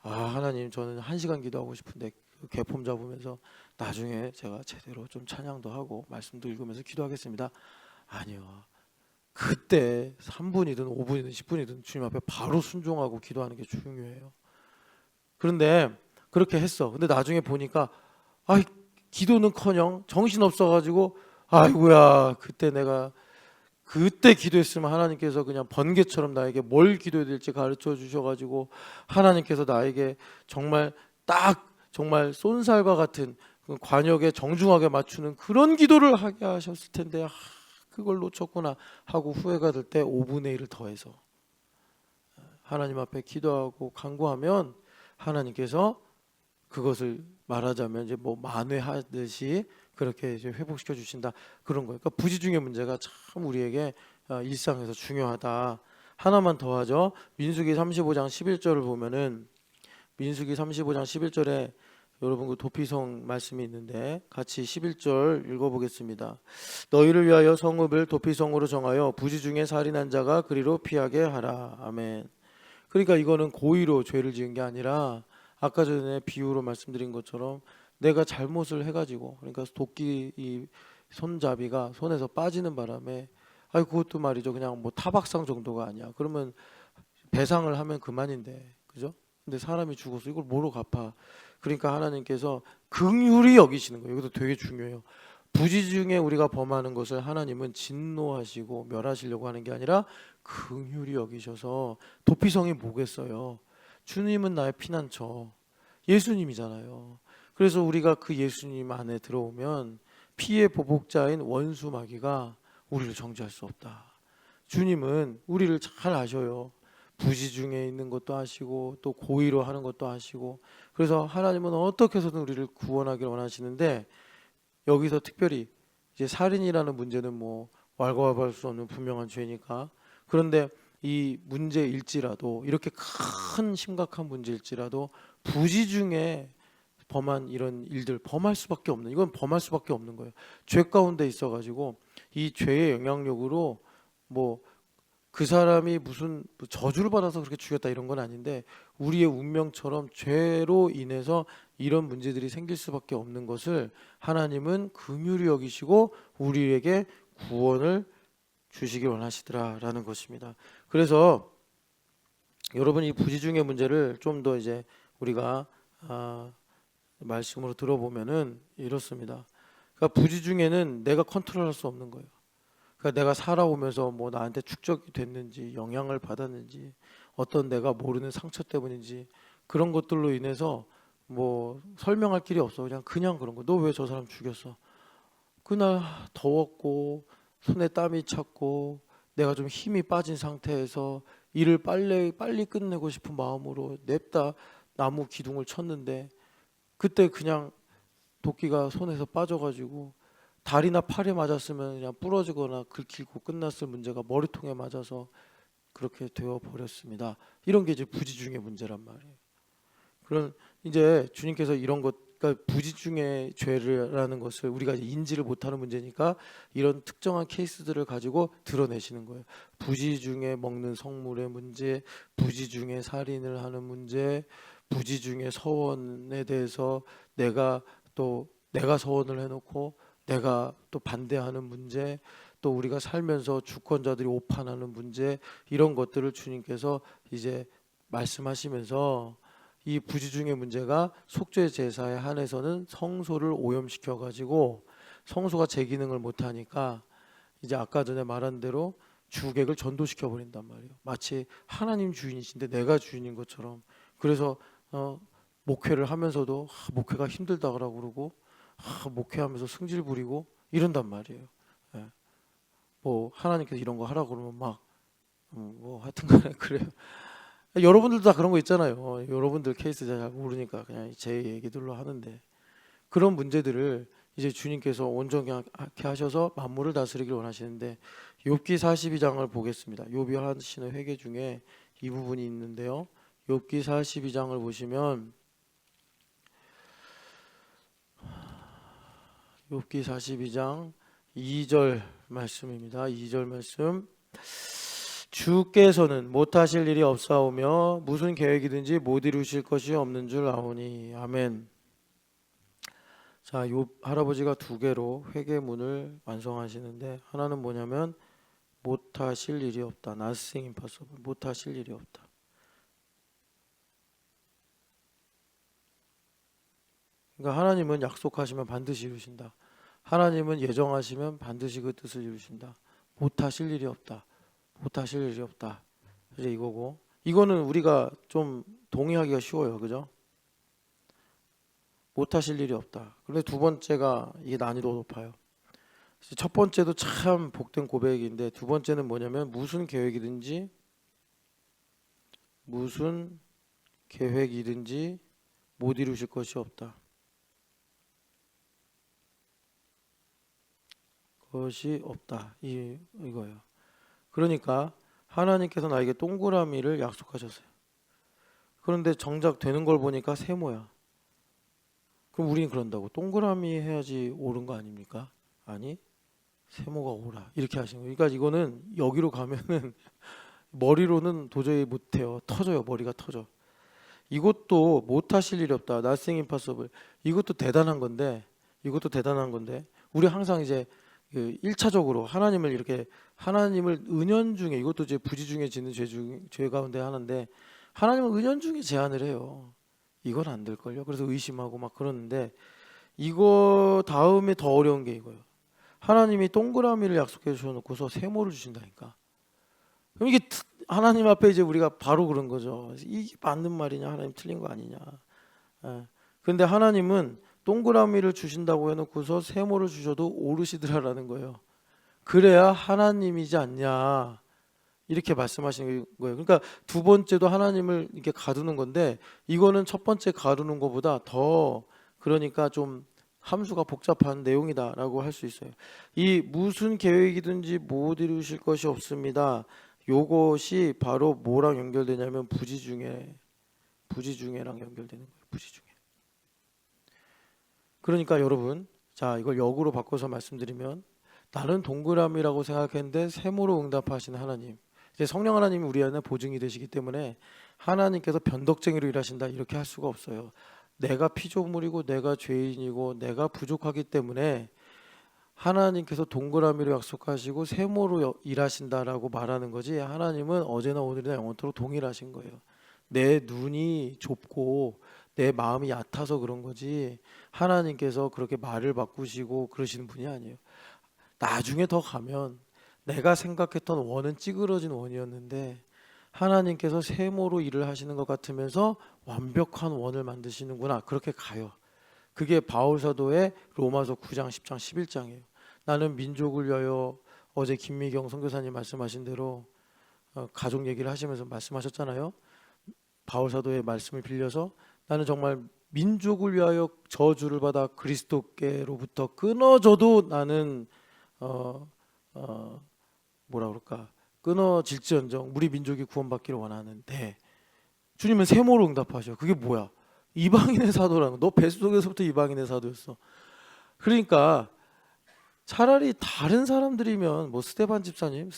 하나님 저는 1시간 기도하고 싶은데 개폼 잡으면서 나중에 제가 제대로 좀 찬양도 하고 말씀도 읽으면서 기도하겠습니다. 아니요. 그때 3분이든 5분이든 10분이든 주님 앞에 바로 순종하고 기도하는 게 중요해요. 그런데 그렇게 했어. 근데 나중에 보니까 기도는커녕 정신없어가지고 아이고야 그때 내가 그때 기도했으면 하나님께서 그냥 번개처럼 나에게 뭘 기도해야 될지 가르쳐 주셔가지고 하나님께서 나에게 정말 딱 정말 쏜살과 같은 관역에 정중하게 맞추는 그런 기도를 하게 하셨을 텐데 그걸 놓쳤구나 하고 후회가 될 때 5분의 1을 더해서 하나님 앞에 기도하고 간구하면 하나님께서 그것을 말하자면 이제 뭐 만회하듯이 그렇게 이제 회복시켜 주신다 그런 거예요. 그러니까 부지중의 문제가 참 우리에게 일상에서 중요하다. 하나만 더 하죠. 민수기 35장 11절을 보면은 민수기 35장 11절에 여러분 그 도피성 말씀이 있는데 같이 11절 읽어보겠습니다. 너희를 위하여 성읍을 도피성으로 정하여 부지중에 살인한 자가 그리로 피하게 하라. 아멘. 그러니까 이거는 고의로 죄를 지은 게 아니라 아까 전에 비유로 말씀드린 것처럼 내가 잘못을 해가지고 그러니까 도끼 이 손잡이가 손에서 빠지는 바람에 그것도 말이죠. 그냥 뭐 타박상 정도가 아니야. 그러면 배상을 하면 그만인데 그죠? 근데 사람이 죽어서 이걸 뭐로 갚아? 그러니까 하나님께서 긍휼히 여기시는 거예요. 이것도 되게 중요해요. 부지중에 우리가 범하는 것을 하나님은 진노하시고 멸하시려고 하는 게 아니라 긍휼히 여기셔서 도피성이 뭐겠어요? 주님은 나의 피난처 예수님이잖아요. 그래서 우리가 그 예수님 안에 들어오면 피의 보복자인 원수 마귀가 우리를 정죄할 수 없다. 주님은 우리를 잘 아셔요. 부지중에 있는 것도 아시고 또 고의로 하는 것도 아시고 그래서 하나님은 어떻게 해서든 우리를 구원하기를 원하시는데 여기서 특별히 이제 살인이라는 문제는 뭐 왈가왈부할 수 없는 분명한 죄니까 그런데 이 문제일지라도 이렇게 큰 심각한 문제일지라도 부지중에 범한 이런 일들 범할 수밖에 없는 이건 범할 수밖에 없는 거예요. 죄 가운데 있어가지고 이 죄의 영향력으로 뭐 그 사람이 무슨 저주를 받아서 그렇게 죽였다 이런 건 아닌데 우리의 운명처럼 죄로 인해서 이런 문제들이 생길 수밖에 없는 것을 하나님은 긍휼히 여기시고 우리에게 구원을 주시길 원하시더라라는 것입니다. 그래서 여러분 이 부지중의 문제를 좀 더 이제 우리가 말씀으로 들어보면은 이렇습니다. 그러니까 부지중에는 내가 컨트롤할 수 없는 거예요. 그러니까 내가 살아오면서 뭐 나한테 축적이 됐는지 영향을 받았는지 어떤 내가 모르는 상처 때문인지 그런 것들로 인해서 뭐 설명할 길이 없어. 그냥 그런 거. 너 왜 저 사람 죽였어? 그날 더웠고 손에 땀이 찼고 내가 좀 힘이 빠진 상태에서 일을 빨리 끝내고 싶은 마음으로 냅다 나무 기둥을 쳤는데 그때 그냥 도끼가 손에서 빠져가지고 다리나 팔에 맞았으면 그냥 부러지거나 긁히고 끝났을 문제가 머리통에 맞아서 그렇게 되어 버렸습니다. 이런 게 이제 부지중의 문제란 말이에요. 그런 이제 주님께서 이런 것, 그러니까 부지중의 죄라는 것을 우리가 이제 인지를 못하는 문제니까 이런 특정한 케이스들을 가지고 드러내시는 거예요. 부지중에 먹는 성물의 문제, 부지중에 살인을 하는 문제, 부지중에 서원에 대해서 내가 서원을 해놓고 내가 또 반대하는 문제, 또 우리가 살면서 주권자들이 오판하는 문제 이런 것들을 주님께서 이제 말씀하시면서 이 부지중의 문제가 속죄 제사에 한해서는 성소를 오염시켜 가지고 성소가 제 기능을 못 하니까 이제 아까 전에 말한 대로 주객을 전도시켜 버린단 말이에요. 마치 하나님 주인이신데 내가 주인인 것처럼. 그래서 목회를 하면서도 목회가 힘들다고 그러고 목회하면서 승질 부리고 이런단 말이에요. 예. 뭐 하나님께서 이런 거 하라고 그러면 막 뭐 하여튼간에 그래요. 여러분들도 다 그런 거 있잖아요. 여러분들 케이스 잘 모르니까 그냥 제 얘기들로 하는데 그런 문제들을 이제 주님께서 온전하게 하셔서 만물을 다스리길 원하시는데 욥기 42장을 보겠습니다. 욥이 하시는 회개 중에 이 부분이 있는데요. 욥기 42장을 보시면 욥기 42장 2절 말씀입니다. 2절 말씀. 주께서는 못하실 일이 없사오며 무슨 계획이든지 못 이루실 것이 없는 줄 아오니. 아멘. 자, 욥 할아버지가 두 개로 회개문을 완성하시는데 하나는 뭐냐면 못하실 일이 없다. Nothing impossible. 못하실 일이 없다. 그러니까 하나님은 약속하시면 반드시 이루신다. 하나님은 예정하시면 반드시 그 뜻을 이루신다. 못하실 일이 없다. 못하실 일이 없다. 이제 이거고 이거는 우리가 좀 동의하기가 쉬워요. 그죠? 못하실 일이 없다. 그런데 두 번째가 이게 난이도 높아요. 첫 번째도 참 복된 고백인데 두 번째는 뭐냐면 무슨 계획이든지 못 이루실 것이 없다. 것이 없다. 이거예요. 그러니까 하나님께서 나에게 동그라미를 약속하셨어요. 그런데 정작 되는 걸 보니까 세모야. 그럼 우리는 그런다고 동그라미 해야지 옳은 거 아닙니까? 아니, 세모가 옳아. 이렇게 하시는 거예요. 그러니까 이거는 여기로 가면은 머리로는 도저히 못해요. 터져요. 머리가 터져. 이것도 못하실 일이 없다. Nothing impossible. 이것도 대단한 건데, 우리 항상 이제 그 1차적으로 하나님을 이렇게 하나님을 은연중에, 이것도 이제 부지중에 짓는 죄 가운데 하나인데, 하나님은 은연중에 제안을 해요. 이건 안 될걸요. 그래서 의심하고 막 그러는데, 이거 다음에 더 어려운 게 이거예요. 하나님이 동그라미를 약속해 주셔놓고서 세모를 주신다니까. 그럼 이게 하나님 앞에 이제 우리가 바로 그런 거죠. 이게 맞는 말이냐, 하나님 틀린 거 아니냐. 그런데 하나님은 동그라미를 주신다고 해놓고서 세모를 주셔도 오르시더라라는 거예요. 그래야 하나님이지 않냐, 이렇게 말씀하시는 거예요. 그러니까 두 번째도 하나님을 이렇게 가두는 건데, 이거는 첫 번째 가두는 것보다 더, 그러니까 좀 함수가 복잡한 내용이다라고 할 수 있어요. 이 무슨 계획이든지 못 이루실 것이 없습니다. 요것이 바로 뭐랑 연결되냐면 부지중에랑 연결되는 거예요. 부지중에. 그러니까 여러분, 자, 이걸 역으로 바꿔서 말씀드리면, 나는 동그라미라고 생각했는데 세모로 응답하시는 하나님, 이제 성령 하나님이 우리 안에 보증이 되시기 때문에 하나님께서 변덕쟁이로 일하신다, 이렇게 할 수가 없어요. 내가 피조물이고 내가 죄인이고 내가 부족하기 때문에 하나님께서 동그라미로 약속하시고 세모로 일하신다라고 말하는 거지, 하나님은 어제나 오늘이나 영원토록 동일하신 거예요. 내 눈이 좁고 내 마음이 얕아서 그런 거지, 하나님께서 그렇게 말을 바꾸시고 그러시는 분이 아니에요. 나중에 더 가면 내가 생각했던 원은 찌그러진 원이었는데 하나님께서 세모로 일을 하시는 것 같으면서 완벽한 원을 만드시는구나, 그렇게 가요. 그게 바울사도의 로마서 9장, 10장, 11장이에요. 나는 민족을 위하여, 어제 김미경 선교사님 말씀하신 대로 가족 얘기를 하시면서 말씀하셨잖아요. 바울사도의 말씀을 빌려서 나는 정말 민족을 위하여 저주를 받아 그리스도께로부터 끊어져도 나는 뭐라 그럴까, 끊어질지언정 우리 민족이 구원받기를 원하는데, 주님은 세모로 응답하셔. 그게 뭐야? 이방인의 사도라는 거. 너 뱃속에서부터 이방인의 사도였어. 그러니까 차라리 다른 사람들이면, 뭐 스테반 집사님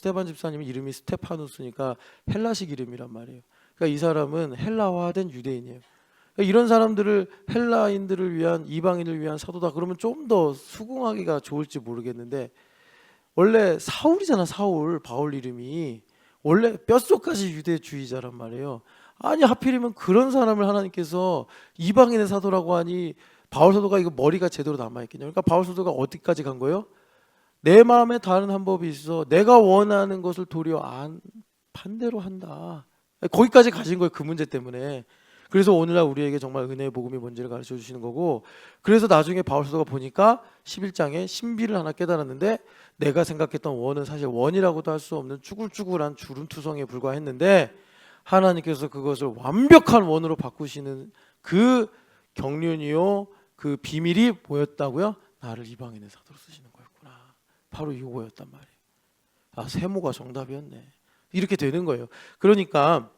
이름이 스테파누스니까 헬라식 이름이란 말이에요. 그러니까 이 사람은 헬라화된 유대인이에요. 그러니까 이런 사람들을, 헬라인들을 위한, 이방인을 위한 사도다 그러면 좀 더 수긍하기가 좋을지 모르겠는데, 원래 사울이잖아. 사울, 바울 이름이 원래 뼛속까지 유대주의자란 말이에요. 아니 하필이면 그런 사람을 하나님께서 이방인의 사도라고 하니, 바울 사도가 이거 머리가 제대로 남아있겠냐. 그러니까 바울 사도가 어디까지 간 거예요? 내 마음에 다른 한 법이 있어 내가 원하는 것을 도리어 반대로 한다, 거기까지 가신 거예요. 그 문제 때문에. 그래서 오늘날 우리에게 정말 은혜의 복음이 뭔지를 가르쳐 주시는 거고, 그래서 나중에 바울 사도가 보니까 11장에 신비를 하나 깨달았는데, 내가 생각했던 원은 사실 원이라고도 할 수 없는 쭈글쭈글한 주름투성에 불과했는데 하나님께서 그것을 완벽한 원으로 바꾸시는 그 경륜이요, 그 비밀이 뭐였다고요? 나를 이방인의 사도로 쓰시는 거였구나. 바로 이거였단 말이에요. 아, 세모가 정답이었네. 이렇게 되는 거예요. 그러니까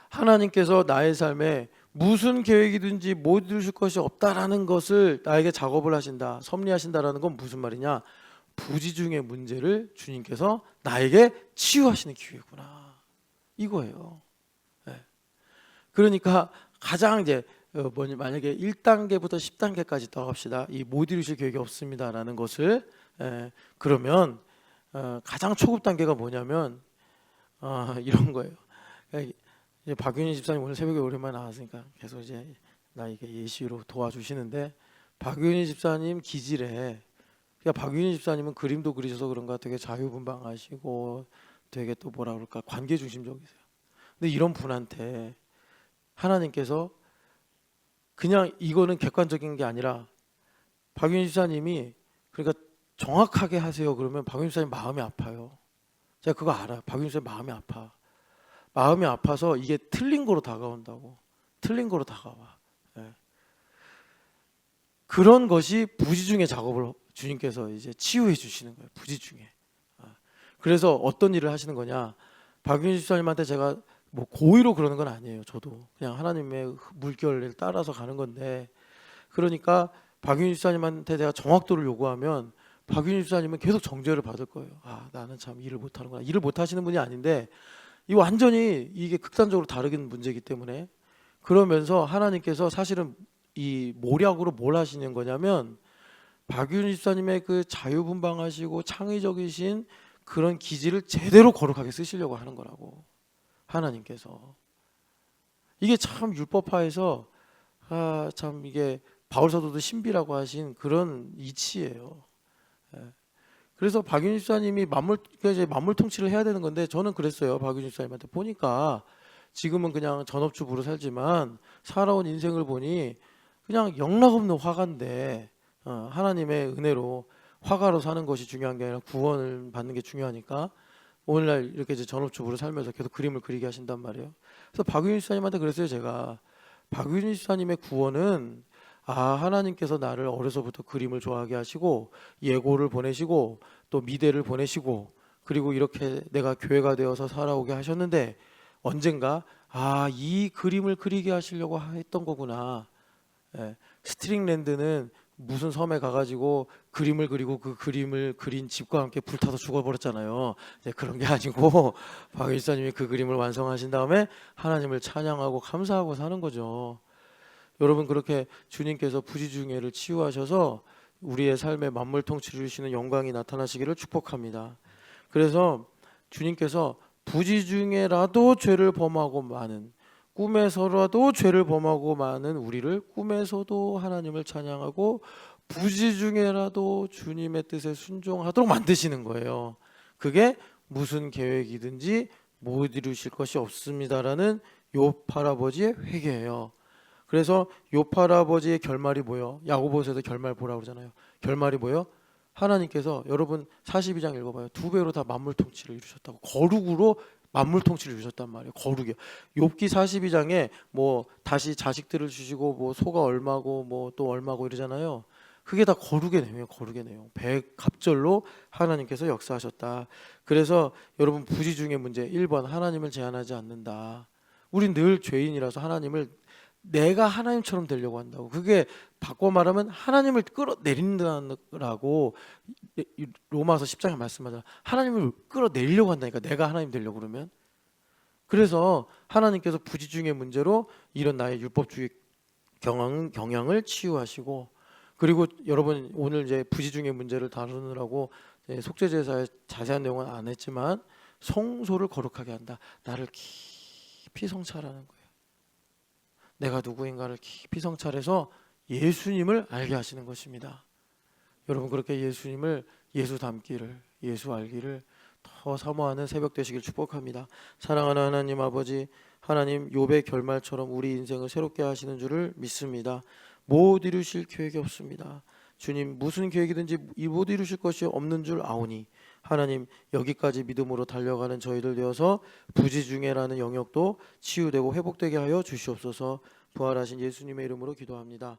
하나님께서 나의 삶에 무슨 계획이든지 못 이루실 것이 없다라는 것을 나에게 작업을 하신다, 섭리하신다라는 건 무슨 말이냐? 부지중의 문제를 주님께서 나에게 치유하시는 기회구나, 이거예요. 네. 그러니까 가장 이제 만약에 1단계부터 10단계까지 더 합시다. 이 못 이루실 계획이 없습니다라는 것을, 그러면 가장 초급 단계가 뭐냐면 이런 거예요. 이제 박윤희 집사님 오늘 새벽에 오랜만에 나왔으니까 계속 이제 나에게 예시로 도와주시는데, 박윤희 집사님 기질에, 그러니까 박윤희 집사님은 그림도 그리셔서 그런가 되게 자유분방하시고 되게 또 뭐라 그럴까, 관계 중심적이세요. 근데 이런 분한테 하나님께서 그냥 이거는 객관적인 게 아니라, 박윤희 집사님이 그러니까 정확하게 하세요 그러면 박윤희 집사님 마음이 아파요. 제가 그거 알아요. 박윤희 집사님 마음이 아파. 마음이 아파서 이게 틀린 거로 다가온다고. 틀린 거로 다가와. 그런 것이 부지중의 작업을 주님께서 이제 치유해 주시는 거예요. 부지 중에. 그래서 어떤 일을 하시는 거냐? 박윤희 집사님한테 제가 뭐 고의로 그러는 건 아니에요. 저도 그냥 하나님의 물결을 따라서 가는 건데, 그러니까 박윤희 집사님한테 제가 정확도를 요구하면 박윤희 집사님은 계속 정죄를 받을 거예요. 아, 나는 참 일을 못하는구나. 일을 못하시는 분이 아닌데 이 완전히 이게 극단적으로 다르긴 문제이기 때문에, 그러면서 하나님께서 사실은 이 모략으로 뭘 하시는 거냐면 박윤희 집사님의 그 자유분방하시고 창의적이신 그런 기질을 제대로 거룩하게 쓰시려고 하는 거라고. 하나님께서 이게 참 율법화에서 참 이게 바울 사도도 신비라고 하신 그런 이치예요. 그래서 박윤희 집사님이 이제 만물 통치를 해야 되는 건데, 저는 그랬어요. 박윤희 집사님한테 보니까 지금은 그냥 전업주부로 살지만 살아온 인생을 보니 그냥 영락없는 화가인데, 하나님의 은혜로 화가로 사는 것이 중요한 게 아니라 구원을 받는 게 중요하니까 오늘날 이렇게 이제 전업주부로 살면서 계속 그림을 그리게 하신단 말이에요. 그래서 박윤희 집사님한테 그랬어요. 제가 박윤희 집사님의 구원은 하나님께서 나를 어려서부터 그림을 좋아하게 하시고 예고를 보내시고 또 미대를 보내시고 그리고 이렇게 내가 교회가 되어서 살아오게 하셨는데 언젠가 이 그림을 그리게 하시려고 했던 거구나. 스트링랜드는 무슨 섬에 가가지고 그림을 그리고 그 그림을 그린 집과 함께 불타서 죽어버렸잖아요. 그런 게 아니고 박 일사님이 그 그림을 완성하신 다음에 하나님을 찬양하고 감사하고 사는 거죠. 여러분, 그렇게 주님께서 부지중해를 치유하셔서 우리의 삶에 만물 통치를 주시는 영광이 나타나시기를 축복합니다. 그래서 주님께서 부지중해라도 죄를 범하고 많은, 꿈에서라도 죄를 범하고 많은 우리를 꿈에서도 하나님을 찬양하고 부지중해라도 주님의 뜻에 순종하도록 만드시는 거예요. 그게 무슨 계획이든지 못 이루실 것이 없습니다라는 욥 할아버지의 회개예요. 그래서 욥 할아버지의 결말이 뭐예요? 야고보서에서 결말 보라고 그러잖아요. 결말이 뭐예요? 하나님께서, 여러분 42장 읽어봐요. 2배로 다 만물 통치를 이루셨다고. 거룩으로 만물 통치를 이루셨단 말이에요. 거룩이요. 욥기 42장에 뭐 다시 자식들을 주시고 뭐 소가 얼마고 뭐 또 얼마고 이러잖아요. 그게 다 거룩의 내용이에요. 거룩의 내용. 백갑절로 하나님께서 역사하셨다. 그래서 여러분, 부지중의 문제 1번, 하나님을 제한하지 않는다. 우린 늘 죄인이라서 하나님을 내가 하나님처럼 되려고 한다고. 그게 바꿔 말하면 하나님을 끌어내린다라고 로마서 10장에 말씀하잖아. 하나님을 끌어내리려고 한다니까, 내가 하나님 되려고 그러면. 그래서 하나님께서 부지중의 문제로 이런 나의 율법주의 경향을 치유하시고, 그리고 여러분 오늘 이제 부지중의 문제를 다루느라고 속죄제사의 자세한 내용은 안 했지만 성소를 거룩하게 한다. 나를 깊이 성찰하는 거예요. 내가 누구인가를 깊이 성찰해서 예수님을 알게 하시는 것입니다. 여러분, 그렇게 예수님을, 예수 닮기를, 예수 알기를 더 사모하는 새벽 되시길 축복합니다. 사랑하는 하나님 아버지, 하나님 욥의 결말처럼 우리 인생을 새롭게 하시는 줄을 믿습니다. 못 이루실 계획이 없습니다. 주님, 무슨 계획이든지 못 이루실 것이 없는 줄 아오니 하나님, 여기까지 믿음으로 달려가는 저희들 되어서 부지중해라는 영역도 치유되고 회복되게 하여 주시옵소서. 부활하신 예수님의 이름으로 기도합니다.